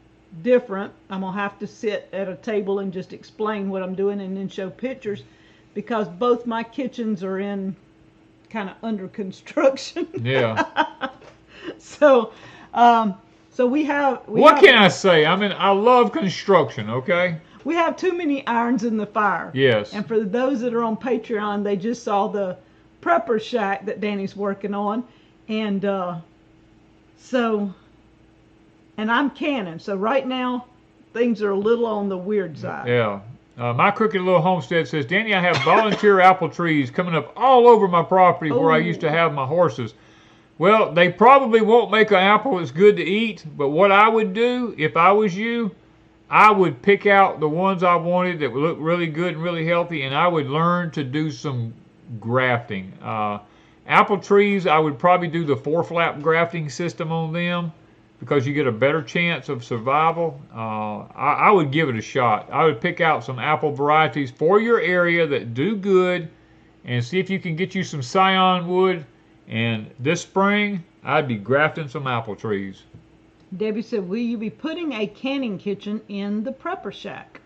different. I'm going to have to sit at a table and just explain what I'm doing and then show pictures because both my kitchens are in kind of under construction. Yeah. So we have. What can I say? I mean, I love construction. Okay. We have too many irons in the fire. Yes. And for those that are on Patreon, they just saw the prepper shack that Danny's working on, and and I'm canning. So right now, things are a little on the weird side. Yeah. My Crooked Little Homestead says, Danny, I have volunteer apple trees coming up all over my property where I used to have my horses. Well, they probably won't make an apple that's good to eat, but what I would do, if I was you, I would pick out the ones I wanted that would look really good and really healthy, and I would learn to do some grafting. Apple trees, I would probably do the 4-flap grafting system on them, because you get a better chance of survival. I would give it a shot. I would pick out some apple varieties for your area that do good and see if you can get you some scion wood. And this spring, I'd be grafting some apple trees. Debbie said, will you be putting a canning kitchen in the prepper shack?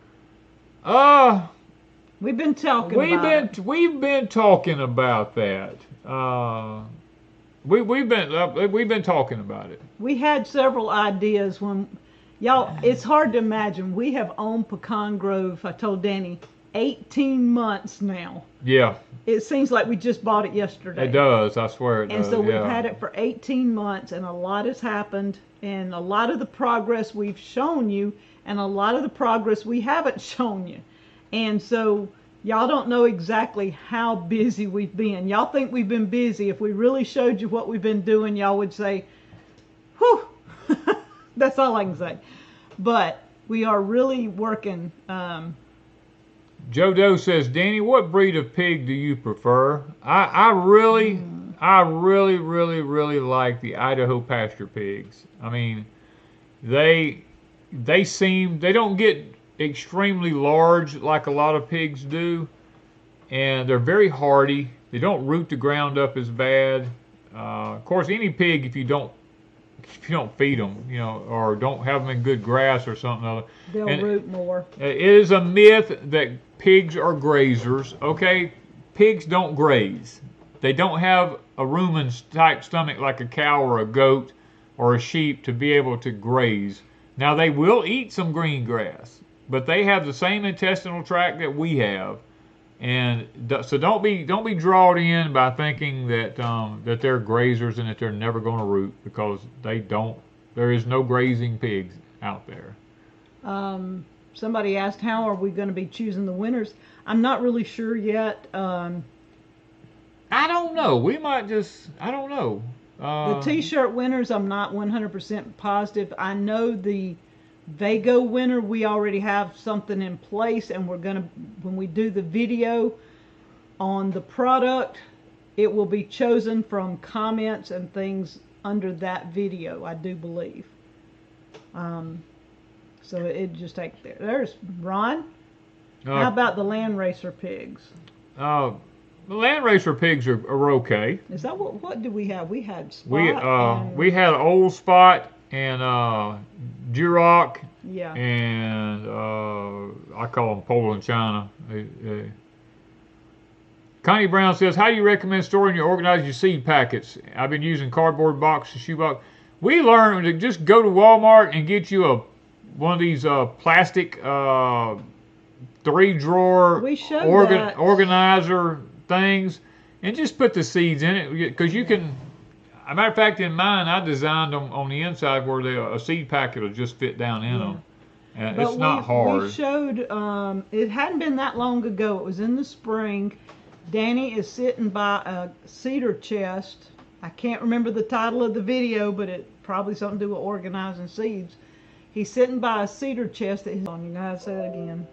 We've been talking about it. We've been talking about that. We've been talking about it. We had several ideas when, y'all, it's hard to imagine. We have owned Pecan Grove, I told Danny, 18 months now. Yeah. It seems like we just bought it yesterday. It does. I swear it does. And so we've yeah. had it for 18 months, and a lot has happened, and a lot of the progress we've shown you, and a lot of the progress we haven't shown you. And so y'all don't know exactly how busy we've been. Y'all think we've been busy. If we really showed you what we've been doing, y'all would say, whew. That's all I can say. But we are really working. Joe Doe says, Danny, what breed of pig do you prefer? I really like the Idaho pasture pigs. I mean, they don't get extremely large like a lot of pigs do, and they're very hardy. They don't root the ground up as bad. Of course, any pig, if you don't feed them, or don't have them in good grass or something, they'll root more. It is a myth that pigs are grazers. Okay, pigs don't graze. They don't have a rumen type stomach like a cow or a goat or a sheep to be able to graze. Now they will eat some green grass, but they have the same intestinal tract that we have, and so don't be drawn in by thinking that that they're grazers and that they're never going to root, because they don't. There is no grazing pigs out there. Somebody asked, how are we going to be choosing the winners? I'm not really sure yet. I don't know. We might just, I don't know. The t-shirt winners, I'm not 100% positive. I know the Vago winner, we already have something in place, and we're going to, when we do the video on the product, it will be chosen from comments and things under that video, I do believe. So it just takes there. There's Ron. How about the Land Racer pigs? The Land Racer pigs are okay. Is that what did we have? We had Spot. We had Old Spot and Duroc. Yeah. And I call them Poland China. Connie Brown says, how do you recommend storing or organizing your seed packets? I've been using cardboard boxes, shoebox. We learned to just go to Walmart and get you one of these plastic 3-drawer organizer things, and just put the seeds in it, because you can. As a matter of fact, in mine, I designed them on the inside where a seed packet will just fit down in them. And it's not hard. We showed, it hadn't been that long ago, it was in the spring. Danny is sitting by a cedar chest. I can't remember the title of the video, but it probably something to do with organizing seeds. He's sitting by a cedar chest that he's on. You know how to say that again.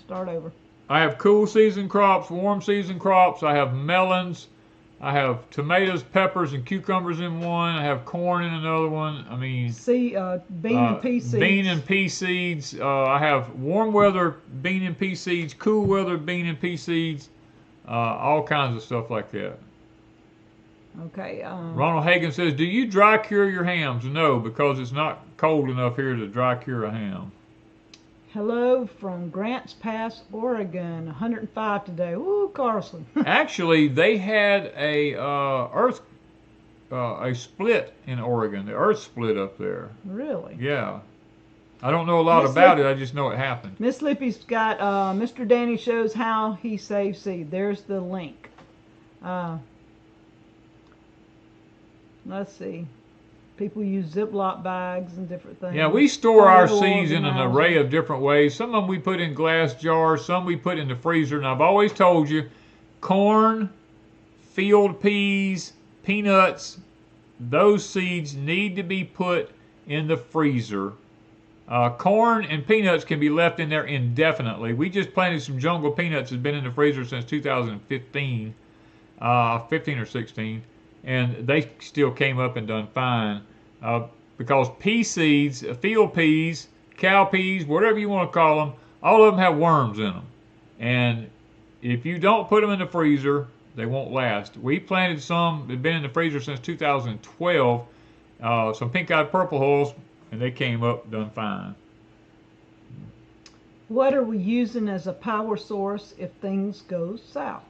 Start over. I have cool season crops, warm season crops. I have melons. I have tomatoes, peppers, and cucumbers in one. I have corn in another one. I mean, bean and pea seeds. Bean and pea seeds. I have warm weather bean and pea seeds, cool weather bean and pea seeds, all kinds of stuff like that. Okay. Ronald Hagan says, do you dry cure your hams? No, because it's not cold enough here to dry cure a ham. Hello from Grants Pass, Oregon. 105 today. Woo, Carlson. Actually, they had a split in Oregon. The earth split up there. Really? Yeah. I don't know a lot about it. I just know it happened. Miss Lippy's got Mr. Danny shows how he saves seed. There's the link. Let's see. People use Ziploc bags and different things. Yeah, we store our seeds in an array of different ways. Some of them we put in glass jars, some we put in the freezer. And I've always told you, corn, field peas, peanuts, those seeds need to be put in the freezer. Corn and peanuts can be left in there indefinitely. We just planted some jungle peanuts that's been in the freezer since 2015, 15 or 16. And they still came up and done fine, because pea seeds, field peas, cow peas, whatever you want to call them, all of them have worms in them. And if you don't put them in the freezer, they won't last. We planted some that have been in the freezer since 2012, some pink-eyed purple hulls, and they came up done fine. What are we using as a power source if things go south?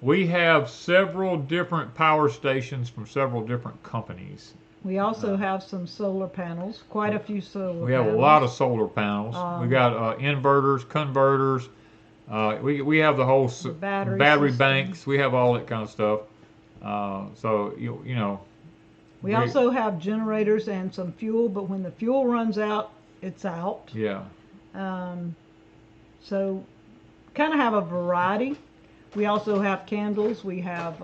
We have several different power stations from several different companies. We also have some solar panels, quite a few solar panels. We have a lot of solar panels. We got inverters, converters. We have the whole The battery battery system. banks. We have all that kind of stuff. So you know. We also have generators and some fuel, but when the fuel runs out, it's out. Yeah. So kind of have a variety. We also have candles. We have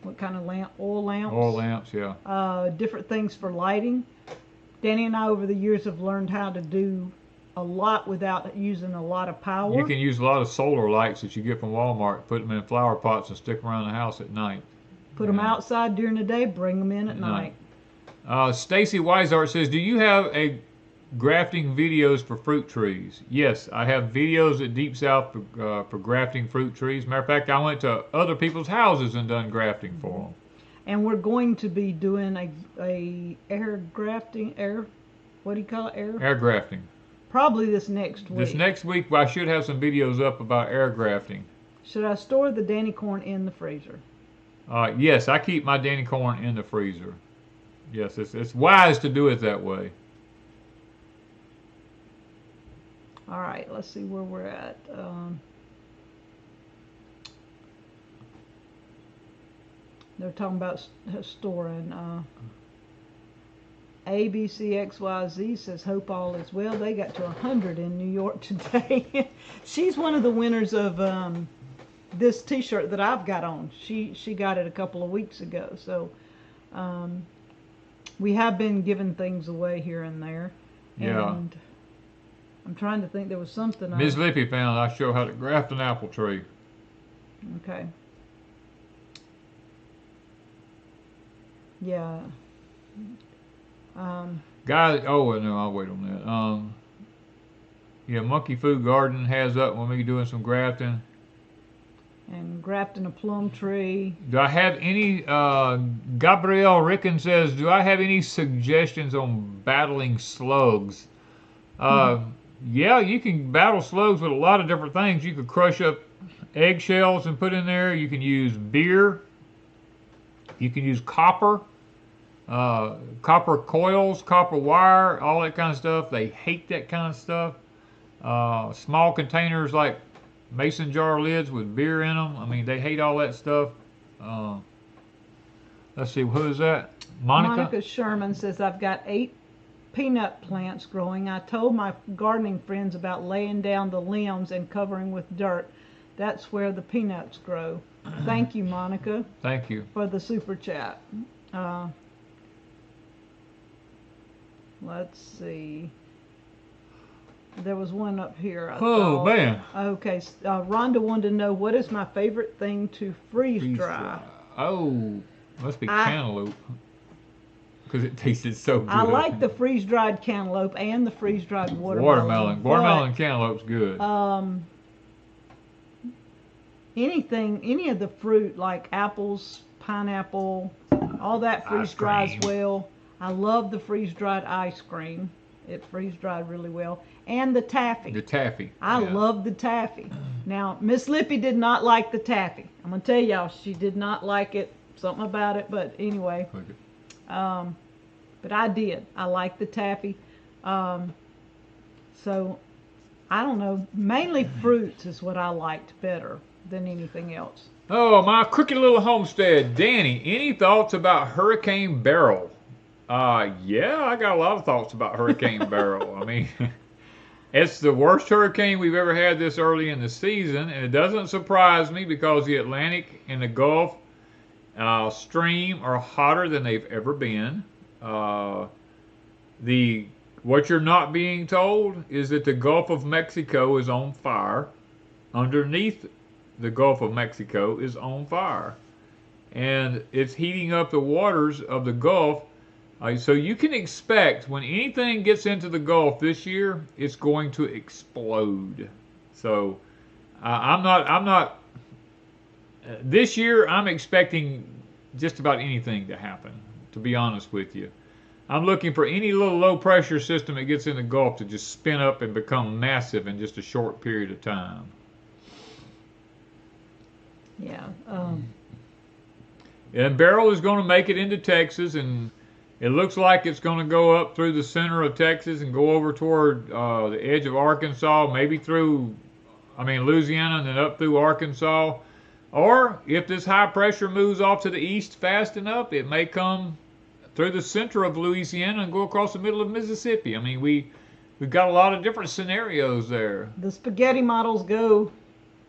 what kind of lamp? Oil lamps. Oil lamps, yeah. Different things for lighting. Danny and I over the years have learned how to do a lot without using a lot of power. You can use a lot of solar lights that you get from Walmart, put them in flower pots and stick them around the house at night. Put them outside during the day, bring them in at night. Stacy Weisart says, do you have a grafting videos for fruit trees? Yes, I have videos at Deepsouth for grafting fruit trees. Matter of fact, I went to other people's houses and done grafting for them. And we're going to be doing a air grafting, what do you call it? Air grafting. Probably this next week. This next week, I should have some videos up about air grafting. Should I store the Danny corn in the freezer? Yes, I keep my Danny corn in the freezer. Yes, it's wise to do it that way. All right, let's see where we're at. They're talking about storing. ABCXYZ says, hope all is well. They got to 100 in New York today. She's one of the winners of this t-shirt that I've got on. She got it a couple of weeks ago. So we have been giving things away here and there. Yeah. And I'm trying to think, there was something. Ms. Lippy found I show how to graft an apple tree. Okay. Yeah. Guys, oh no, I'll wait on that. Yeah, Monkey Food Garden has up when we doing some grafting. And grafting a plum tree. Do I have any, Gabrielle Ricken says, do I have any suggestions on battling slugs? Yeah, you can battle slugs with a lot of different things. You could crush up eggshells and put in there. You can use beer. You can use copper. Copper coils, copper wire, all that kind of stuff. They hate that kind of stuff. Small containers like mason jar lids with beer in them. I mean, they hate all that stuff. Let's see, who is that? Monica Sherman says, I've got 8 peanut plants growing. I told my gardening friends about laying down the limbs and covering with dirt. That's where the peanuts grow. Thank you, Monica. Thank you for the super chat. Let's see. There was one up here. I thought. Man. Okay. Rhonda wanted to know, what is my favorite thing to freeze dry? Oh, must be cantaloupe. Because it tasted so good. I like the freeze-dried cantaloupe and the freeze-dried watermelon. Watermelon cantaloupe's good. Any of the fruit like apples, pineapple, all that freeze-dries well. I love the freeze-dried ice cream. It freeze-dried really well. And the taffy. The taffy. I love the taffy. Now, Miss Lippy did not like the taffy. I'm going to tell y'all, she did not like it. Something about it, but anyway. But I did. I like the taffy. So, I don't know. Mainly fruits is what I liked better than anything else. Oh, my crooked little homestead. Danny, any thoughts about Hurricane Beryl? Yeah, I got a lot of thoughts about Hurricane Beryl. I mean, it's the worst hurricane we've ever had this early in the season, and it doesn't surprise me because the Atlantic and the Gulf Stream are hotter than they've ever been. What you're not being told is that the Gulf of Mexico is on fire. Underneath the Gulf of Mexico is on fire, and it's heating up the waters of the Gulf. So you can expect when anything gets into the Gulf this year, it's going to explode. So I'm not. This year, I'm expecting just about anything to happen. To be honest with you, I'm looking for any little low pressure system that gets in the Gulf to just spin up and become massive in just a short period of time. Yeah. And Beryl is going to make it into Texas, and It looks like it's going to go up through the center of Texas and go over toward the edge of Arkansas, maybe through, Louisiana and then up through Arkansas. Or if this high pressure moves off to the east fast enough, it may come through the center of Louisiana and go across the middle of Mississippi. We've got a lot of different scenarios there. The spaghetti models go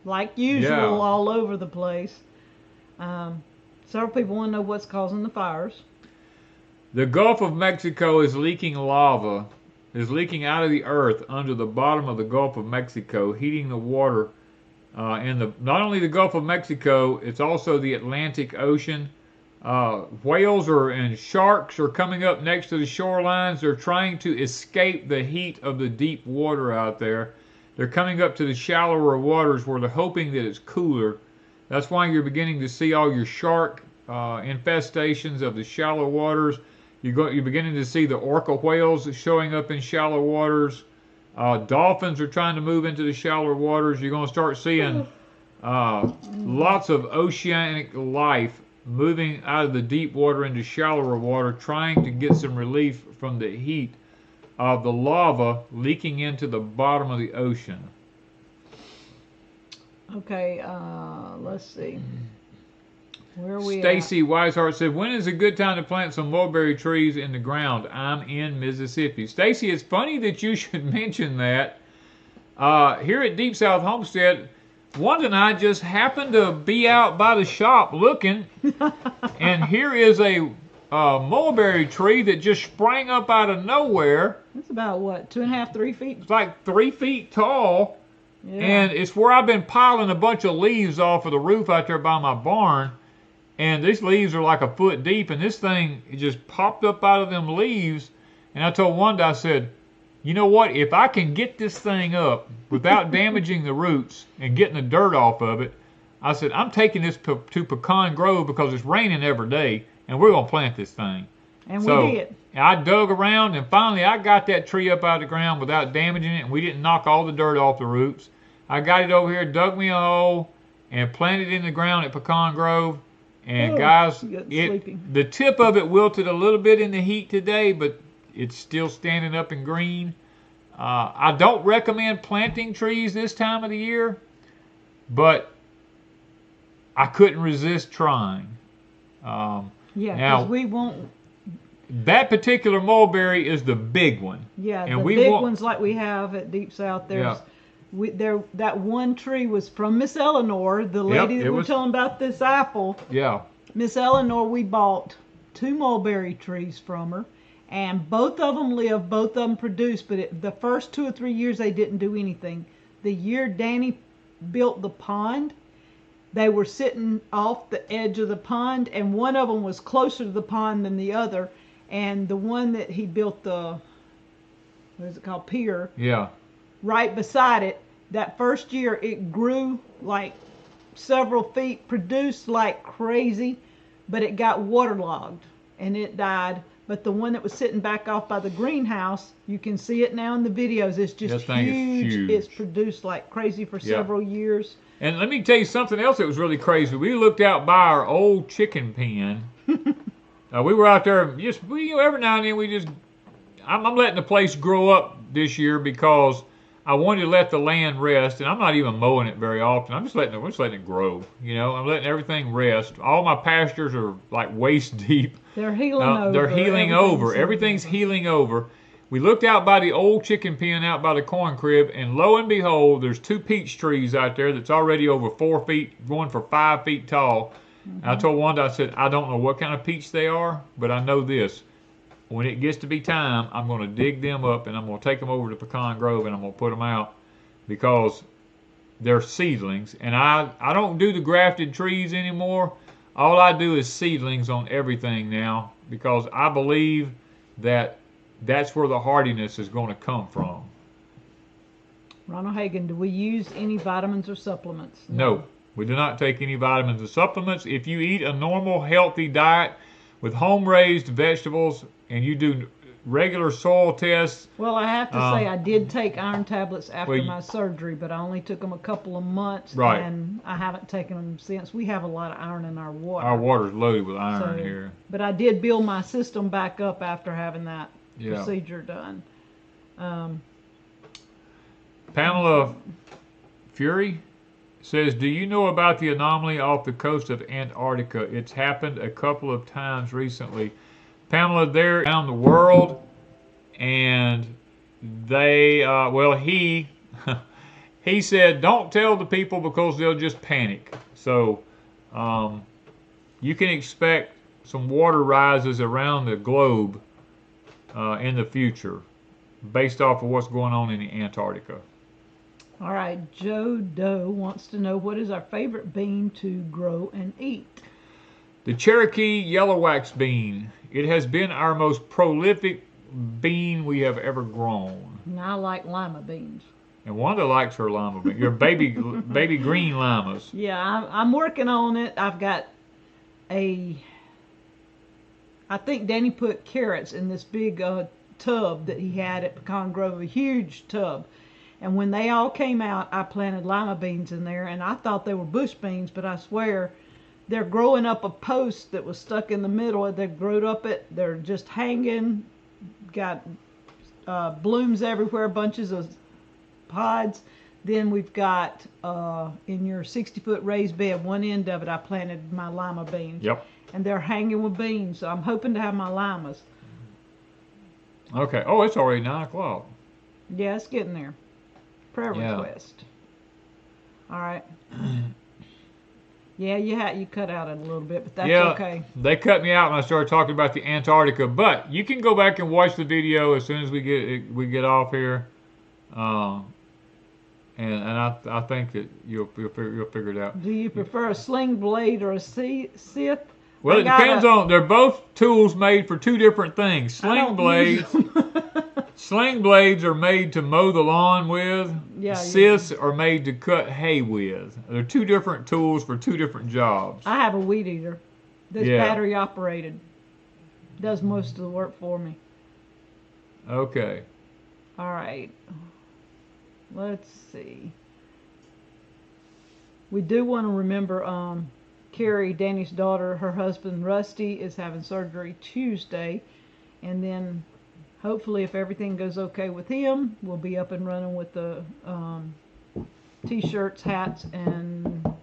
like usual all over the place. Several people want to know what's causing the fires. The Gulf of Mexico is leaking lava, is leaking out of the earth under the bottom of the Gulf of Mexico, heating the water in not only the Gulf of Mexico, it's also the Atlantic Ocean. Whales and sharks are coming up next to the shorelines. They're trying to escape the heat of the deep water out there. They're coming up to the shallower waters where they're hoping that it's cooler. That's why you're beginning to see all your shark infestations of the shallow waters. You're beginning to see the orca whales showing up in shallow waters. Dolphins are trying to move into the shallower waters. You're going to start seeing lots of oceanic life moving out of the deep water into shallower water, trying to get some relief from the heat of the lava leaking into the bottom of the ocean. Okay, let's see. Where are we Stacy Weishart said, when is a good time to plant some mulberry trees in the ground? I'm in Mississippi. Stacy, it's funny that you should mention that. Here at Deepsouth Homestead, Wanda and I just happened to be out by the shop looking, and here is a mulberry tree that just sprang up out of nowhere. It's about what, 2.5, 3 feet? It's like 3 feet tall, Yeah. and it's where I've been piling a bunch of leaves off of the roof out there by my barn. And these leaves are like a foot deep, and this thing just popped up out of them leaves. And I told Wanda, I said, you know what? If I can get this thing up without damaging the roots and getting the dirt off of it, I said, I'm taking this to Pecan Grove because it's raining every day, and we're going to plant this thing. And so we did. I dug around, and finally I got that tree up out of the ground without damaging it, and we didn't knock all the dirt off the roots. I got it over here, dug me a hole, and planted it in the ground at Pecan Grove. And guys, the tip of it wilted a little bit in the heat today, but it's still standing up and green. I don't recommend planting trees this time of the year, but I couldn't resist trying. Yeah, now, because we won't. That particular mulberry is the big one. Yeah, and the big ones like we have at Deep South. There's. Yeah. That one tree was from Miss Eleanor, the lady that we're telling about this apple. Yeah. Miss Eleanor, we bought 2 mulberry trees from her, and both of them lived, both of them produced, but the first 2 or 3 years they didn't do anything. The year Danny built the pond, they were sitting off the edge of the pond, and one of them was closer to the pond than the other, and the one that he built the, what is it called, pier? Yeah. Right beside it, that first year it grew like several feet, produced like crazy, but it got waterlogged and it died. But the one that was sitting back off by the greenhouse, you can see it now in the videos, it's just huge. It's produced like crazy for several years. And let me tell you something else that was really crazy. We looked out by our old chicken pen. We were out there just, every now and then I'm letting the place grow up this year because I wanted to let the land rest, and I'm not even mowing it very often. I'm just letting it grow. I'm letting everything rest. All my pastures are like waist deep. They're healing over. They're healing over. Everything's healing over. We looked out by the old chicken pen out by the corn crib, and lo and behold, there's 2 peach trees out there that's already over 4 feet, going for 5 feet tall. Mm-hmm. I told Wanda, I said, I don't know what kind of peach they are, but I know this. When it gets to be time, I'm going to dig them up and I'm going to take them over to Pecan Grove and I'm going to put them out because they're seedlings. And I don't do the grafted trees anymore. All I do is seedlings on everything now because I believe that that's where the hardiness is going to come from. Ronald Hagen, do we use any vitamins or supplements? No, we do not take any vitamins or supplements. If you eat a normal, healthy diet with home-raised vegetables and you do regular soil tests. Well, I have to say I did take iron tablets after well, my surgery, but I only took them a couple of months, Right. and I haven't taken them since. We have a lot of iron in our water. Our water's loaded with iron So, here. But I did build my system back up after having that Yeah. procedure done. Pamela Fury says, do you know about the anomaly off the coast of Antarctica? It's happened a couple of times recently. Pamela, they're around the world, and they, he, he said, don't tell the people because they'll just panic. So, you can expect some water rises around the globe in the future based off of what's going on in Antarctica. All right, Joe Doe wants to know, what is our favorite bean to grow and eat? The Cherokee yellow wax bean. It has been our most prolific bean we have ever grown. And I like lima beans. And Wanda likes her lima bean. Your baby green limas. Yeah, I'm working on it. I've got I think Danny put carrots in this big tub that he had at Pecan Grove, a huge tub. And when they all came out, I planted lima beans in there, and I thought they were bush beans, but I swear they're growing up a post that was stuck in the middle. They've grown up it. They're just hanging, got blooms everywhere, bunches of pods. Then we've got in your 60-foot raised bed, one end of it, I planted my lima beans. Yep. And they're hanging with beans, so I'm hoping to have my limas. Okay. Oh, it's already 9 o'clock. Yeah, it's getting there. Prayer request. All right. Yeah, you cut out a little bit, but that's okay. They cut me out when I started talking about the Antarctica, but you can go back and watch the video as soon as we get off here, and I think that you'll figure it out. Do you prefer a sling blade or a scythe? Well, it depends on. They're both tools made for two different things. Sling blades. Sling blades are made to mow the lawn with. Yeah. Scythes are made to cut hay with. They're two different tools for two different jobs. I have a weed eater that's battery operated. Does most of the work for me. Okay. All right. Let's see. We do want to remember Carrie, Danny's daughter, her husband Rusty is having surgery Tuesday, and then hopefully, if everything goes okay with him, we'll be up and running with the t-shirts, hats, and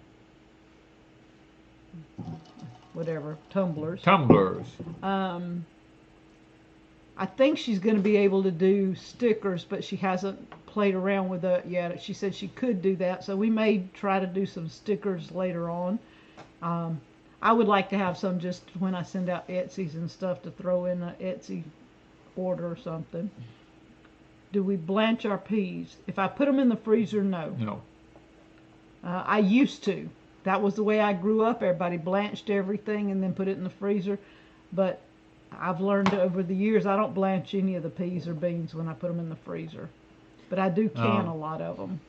whatever, tumblers. Tumblers. I think she's going to be able to do stickers, but she hasn't played around with that yet. She said she could do that, so we may try to do some stickers later on. I would like to have some just when I send out Etsy's and stuff to throw in an Etsy order or something. Do we blanch our peas? If I put them in the freezer, no. No. I used to. That was the way I grew up. Everybody blanched everything and then put it in the freezer. But I've learned over the years I don't blanch any of the peas or beans when I put them in the freezer. But I do can a lot of them.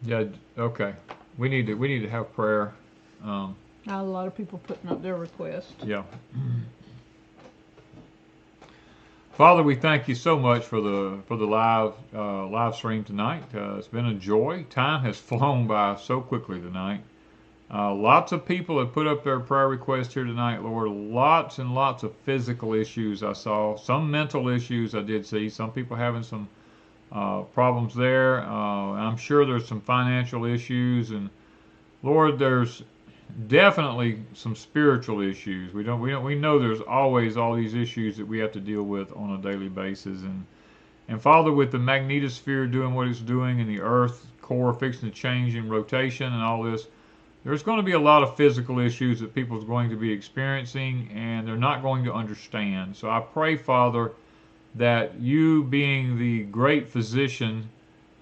Yeah. Okay. We need to have prayer. A lot of people putting up their requests. Yeah. Father, we thank you so much for the live stream tonight. It's been a joy. Time has flown by so quickly tonight. Lots of people have put up their prayer requests here tonight, Lord. Lots and lots of physical issues I saw. Some mental issues I did see. Some people having some problems there. I'm sure there's some financial issues, and Lord, there's definitely some spiritual issues. We know there's always all these issues that we have to deal with on a daily basis, and Father, with the magnetosphere doing what it's doing and the Earth core fixing to change in rotation and all this, there's going to be a lot of physical issues that people's going to be experiencing, and they're not going to understand. So I pray, Father, that you, being the great physician,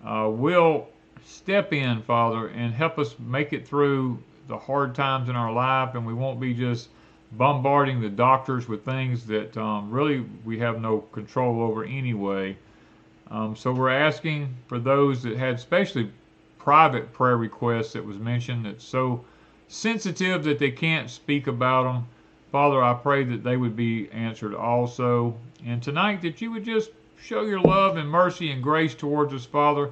will step in, Father, and help us make it through the hard times in our life, and we won't be just bombarding the doctors with things that really we have no control over anyway. So we're asking for those that had especially private prayer requests that was mentioned that's so sensitive that they can't speak about them. Father, I pray that they would be answered also. And tonight that you would just show your love and mercy and grace towards us, Father,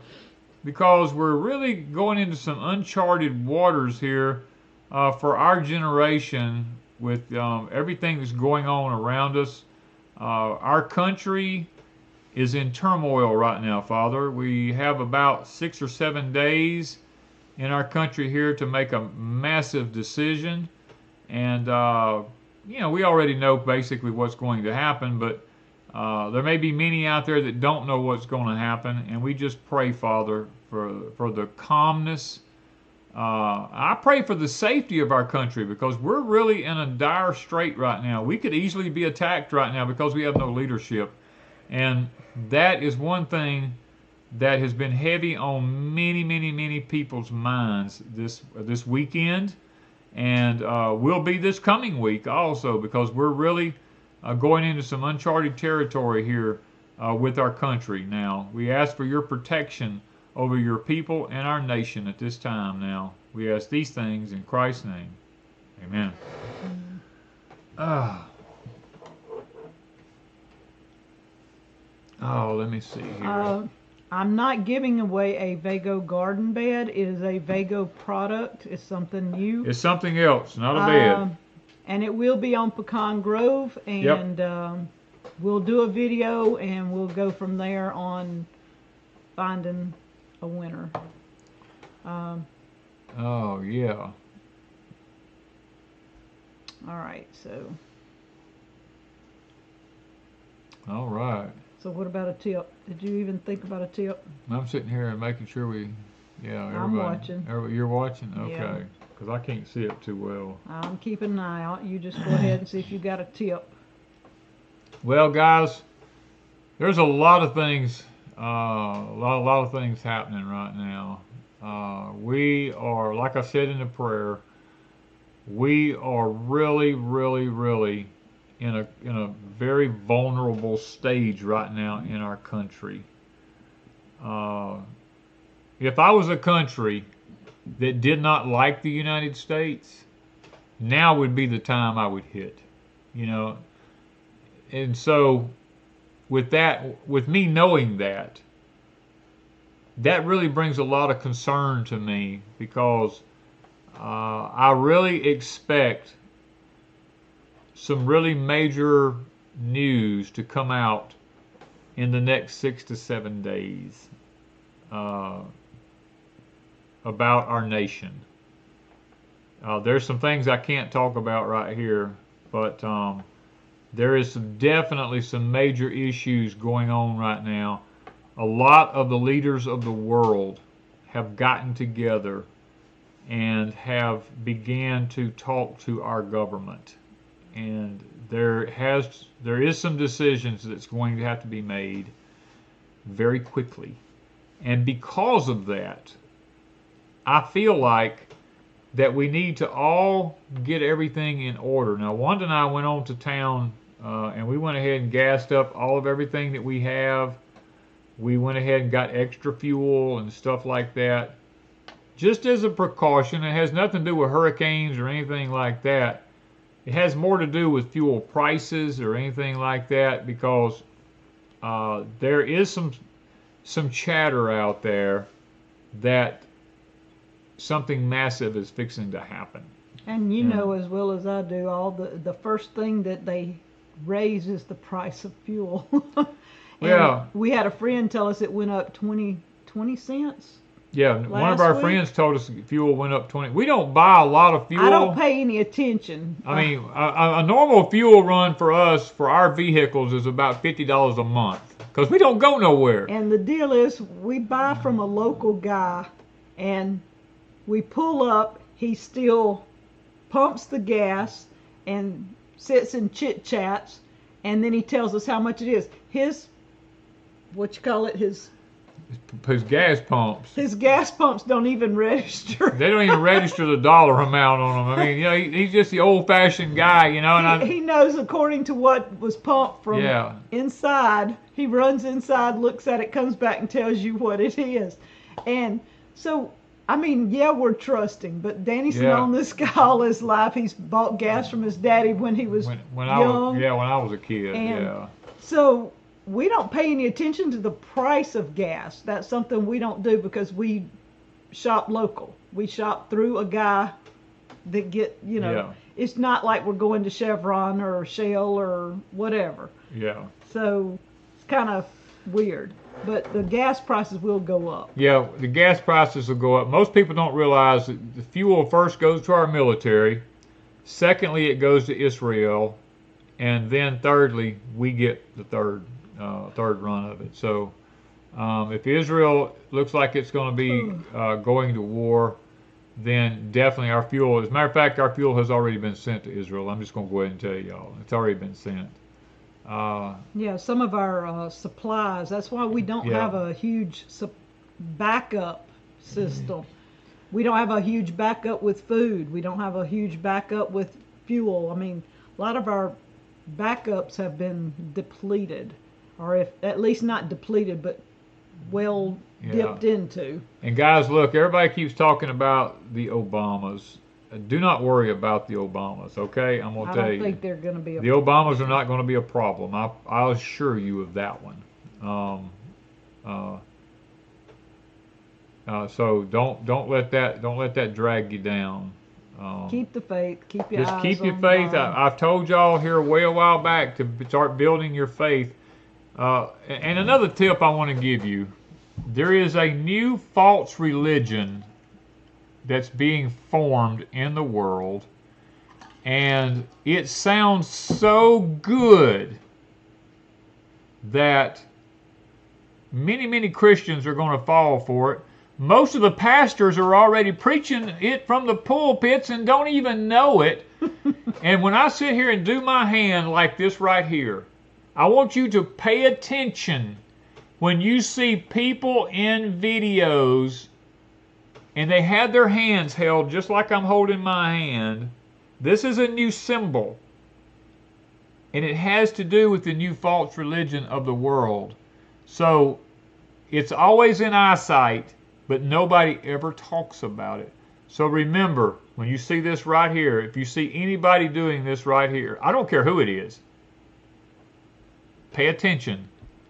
because we're really going into some uncharted waters here for our generation with everything that's going on around us. Our country is in turmoil right now, Father. We have about 6 or 7 days in our country here to make a massive decision. And, we already know basically what's going to happen, but there may be many out there that don't know what's going to happen. And we just pray, Father, for the calmness. I pray for the safety of our country because we're really in a dire strait right now. We could easily be attacked right now because we have no leadership. And that is one thing that has been heavy on many, many, many people's minds this weekend, and will be this coming week also, because we're really going into some uncharted territory here with our country now. We ask for your protection over your people and our nation at this time now. We ask these things in Christ's name. Amen. Let me see here. I'm not giving away a Vago garden bed. It is a Vago product. It's something new. It's something else, not a bed. And it will be on Pecan Grove, and we'll do a video, and we'll go from there on finding a winner. Oh, yeah. All right, so. All right. So what about a tip? Did you even think about a tip? I'm sitting here and making sure everybody. I'm watching. You're watching? Okay. Yeah. Because I can't see it too well. I'm keeping an eye out. You just go ahead and see if you got a tip. Well, guys, there's a lot of things, a lot of things happening right now. We are, like I said in the prayer, we are really, really, really in a very vulnerable stage right now in our country. If I was a country that did not like the United States, now would be the time I would hit, And so, with me knowing that really brings a lot of concern to me, because I really expect some really major news to come out in the next 6 to 7 days about our nation. There's some things I can't talk about right here, but there is definitely some major issues going on right now. A lot of the leaders of the world have gotten together and have began to talk to our government. And there is some decisions that's going to have to be made very quickly. And because of that, I feel like that we need to all get everything in order. Now, Wanda and I went on to town and we went ahead and gassed up all of everything that we have. We went ahead and got extra fuel and stuff like that. Just as a precaution. It has nothing to do with hurricanes or anything like that. It has more to do with fuel prices or anything like that, because there is some chatter out there that something massive is fixing to happen. And you know as well as I do, the first thing that they raise is the price of fuel. Yeah. We had a friend tell us it went up 20 cents. Yeah, one of our friends told us fuel went up 20. We don't buy a lot of fuel. I don't pay any attention. I mean, a normal fuel run for us, for our vehicles, is about $50 a month, because we don't go nowhere. And the deal is, we buy from a local guy, and we pull up, he still pumps the gas and sits and chit-chats, and then he tells us how much it is. His gas pumps. His gas pumps don't even register. They don't even register the dollar amount on them. I mean, he's just the old-fashioned guy, And he knows according to what was pumped from inside. He runs inside, looks at it, comes back and tells you what it is. And so I mean, yeah, we're trusting, but Danny's Yeah. known this guy all his life. He's bought gas from his daddy when he was When I was, young. yeah, when I was a kid, And yeah. so we don't pay any attention to the price of gas. That's something we don't do because we shop local. We shop through a guy that Yeah. it's not like we're going to Chevron or Shell or whatever. Yeah. So it's kind of weird. But the gas prices will go up. Yeah, the gas prices will go up. Most people don't realize that the fuel first goes to our military. Secondly, it goes to Israel, and then thirdly, we get the third run of it. So, if Israel looks like it's going to be going to war, then definitely our fuel. As a matter of fact, our fuel has already been sent to Israel. I'm just going to go ahead and tell y'all, it's already been sent. Yeah, some of our supplies. That's why we don't have a huge backup system. We don't have a huge backup with food. We don't have a huge backup with fuel. I mean, a lot of our backups have been depleted, or if at least not depleted, but well dipped into. And guys, look, everybody keeps talking about the Obamas. Do not worry about the Obamas, okay? I'm going to tell you. I don't think they're going to be the Obamas are not going to be a problem. I'll assure you of that one. So don't let that drag you down. Keep the faith. Keep your eyes just keep your on faith. God. I've told y'all here way a while back to start building your faith. And another tip I want to give you: there is a new false religion that's being formed in the world, and it sounds so good that many Christians are going to fall for it. Most of the pastors are already preaching it from the pulpits and don't even know it. And when I sit here and do my hand like this right here, I want you to pay attention when you see people in videos and they had their hands held just like I'm holding my hand. This is a new symbol. And it has to do with the new false religion of the world. So it's always in eyesight, but nobody ever talks about it. So remember, when you see this right here, if you see anybody doing this right here, I don't care who it is, pay attention.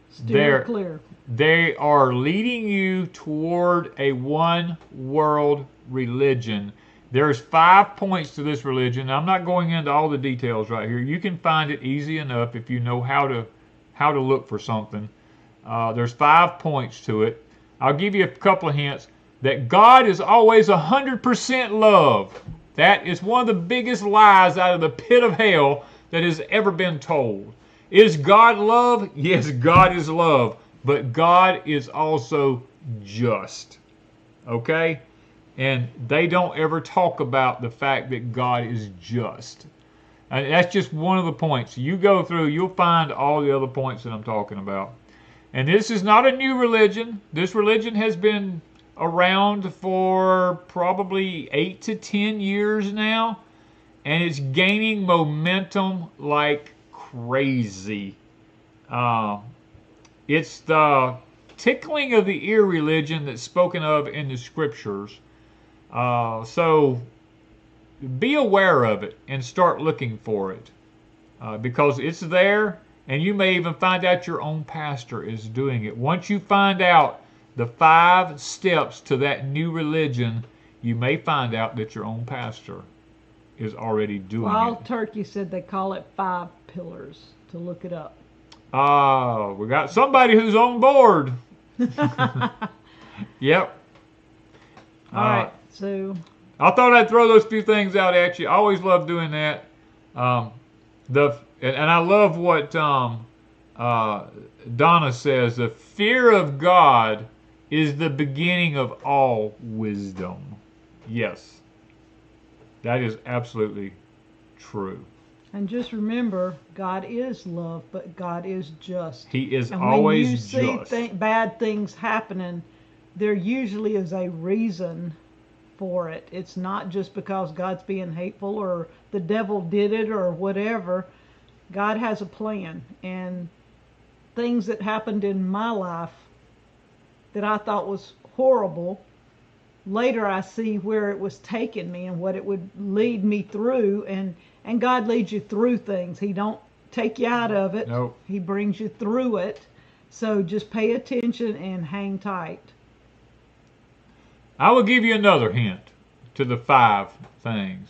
Steer clear. They are leading you toward a one world religion. There's 5 points to this religion. I'm not going into all the details right here. You can find it easy enough if you know how to look for something. There's 5 points to it. I'll give you a couple of hints. That God is always 100% love. That is one of the biggest lies out of the pit of hell that has ever been told. Is God love? Yes, God is love. But God is also just. Okay? And they don't ever talk about the fact that God is just. And that's just one of the points. You go through, you'll find all the other points that I'm talking about. And this is not a new religion. This religion has been around for probably 8 to 10 years now. And it's gaining momentum like crazy. It's the tickling of the ear religion that's spoken of in the scriptures. So be aware of it and start looking for it. Because it's there, and you may even find out your own pastor is doing it. Once you find out the 5 steps to that new religion, you may find out that your own pastor is already doing it. Wild Turkey said they call it 5 pillars, to look it up. We got somebody who's on board. Yep. All right, so I thought I'd throw those few things out at you. I always love doing that. And I love what Donna says. The fear of God is the beginning of all wisdom. Yes, that is absolutely true. and just remember, God is love, but God is just. He is and always when you just. see bad things happening, there usually is a reason for it. It's not just because God's being hateful or the devil did it or whatever. God has a plan, and things that happened in my life that I thought was horrible, later I see where it was taking me and what it would lead me through, and God leads you through things. He don't take you out of it. Nope. He brings you through it. So just pay attention and hang tight. I will give you another hint to the 5 things.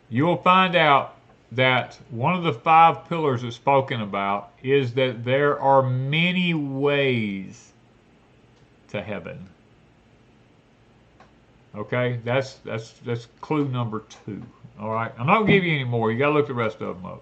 You will find out that one of the 5 pillars that's spoken about is that there are many ways to heaven. Okay, that's clue number 2. All right, I'm not gonna give you any more. You gotta look the rest of them up.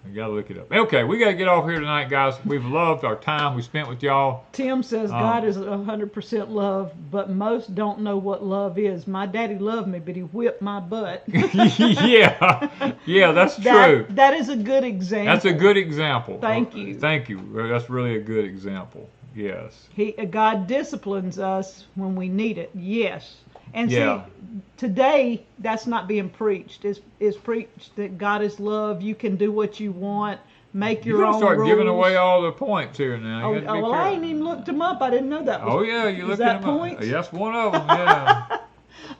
You gotta look it up. Okay, we gotta get off here tonight, guys. We've loved our time we spent with y'all. Tim says God is 100% love, but most don't know what love is. My daddy loved me, but he whipped my butt. yeah, that's true. That is a good example. That's a good example. Thank you. Thank you. That's really a good example. Yes. God disciplines us when we need it. Yes. And see, today that's not being preached. It's preached that God is love. You can do what you want. Make your own rules. You're gonna start giving away all the points here now. Well, I ain't even looked them up. I didn't know that was. Oh yeah, you looked at them points? Yes, one of them. Yeah.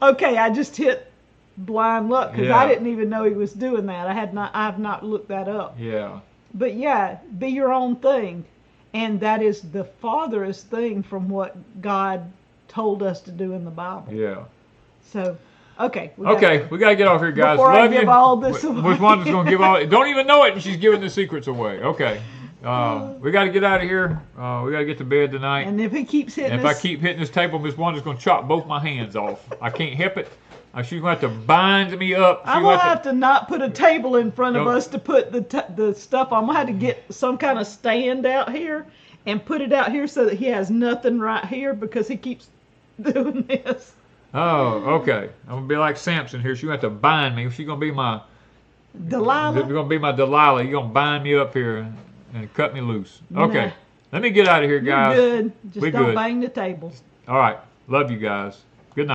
Okay, I just hit blind luck because I didn't even know he was doing that. I've not looked that up. Yeah. But yeah, be your own thing, and that is the farthest thing from what God told us to do in the Bible. Yeah. So, okay. We gotta get off here, guys. Before Love I give you. all this away. Which one's gonna give all? Don't even know it, and she's giving the secrets away. Okay. We got to get out of here. We got to get to bed tonight. And if he keeps hitting, if I keep hitting this table, Miss Wanda's gonna chop both my hands off. I can't help it. She's gonna have to bind me up. I'm gonna have to not put a table in front of us to put the stuff on. I'm gonna have to get some kind of stand out here and put it out here so that he has nothing right here because he keeps doing this. Oh, okay. I'm gonna be like Samson here. She's gonna have to bind me. She's gonna be my Delilah. You're gonna be my Delilah. You're gonna bind me up here and cut me loose. Okay. Nah. Let me get out of here, guys. You're good. Just We're don't good. bang the tables. All right. Love you guys.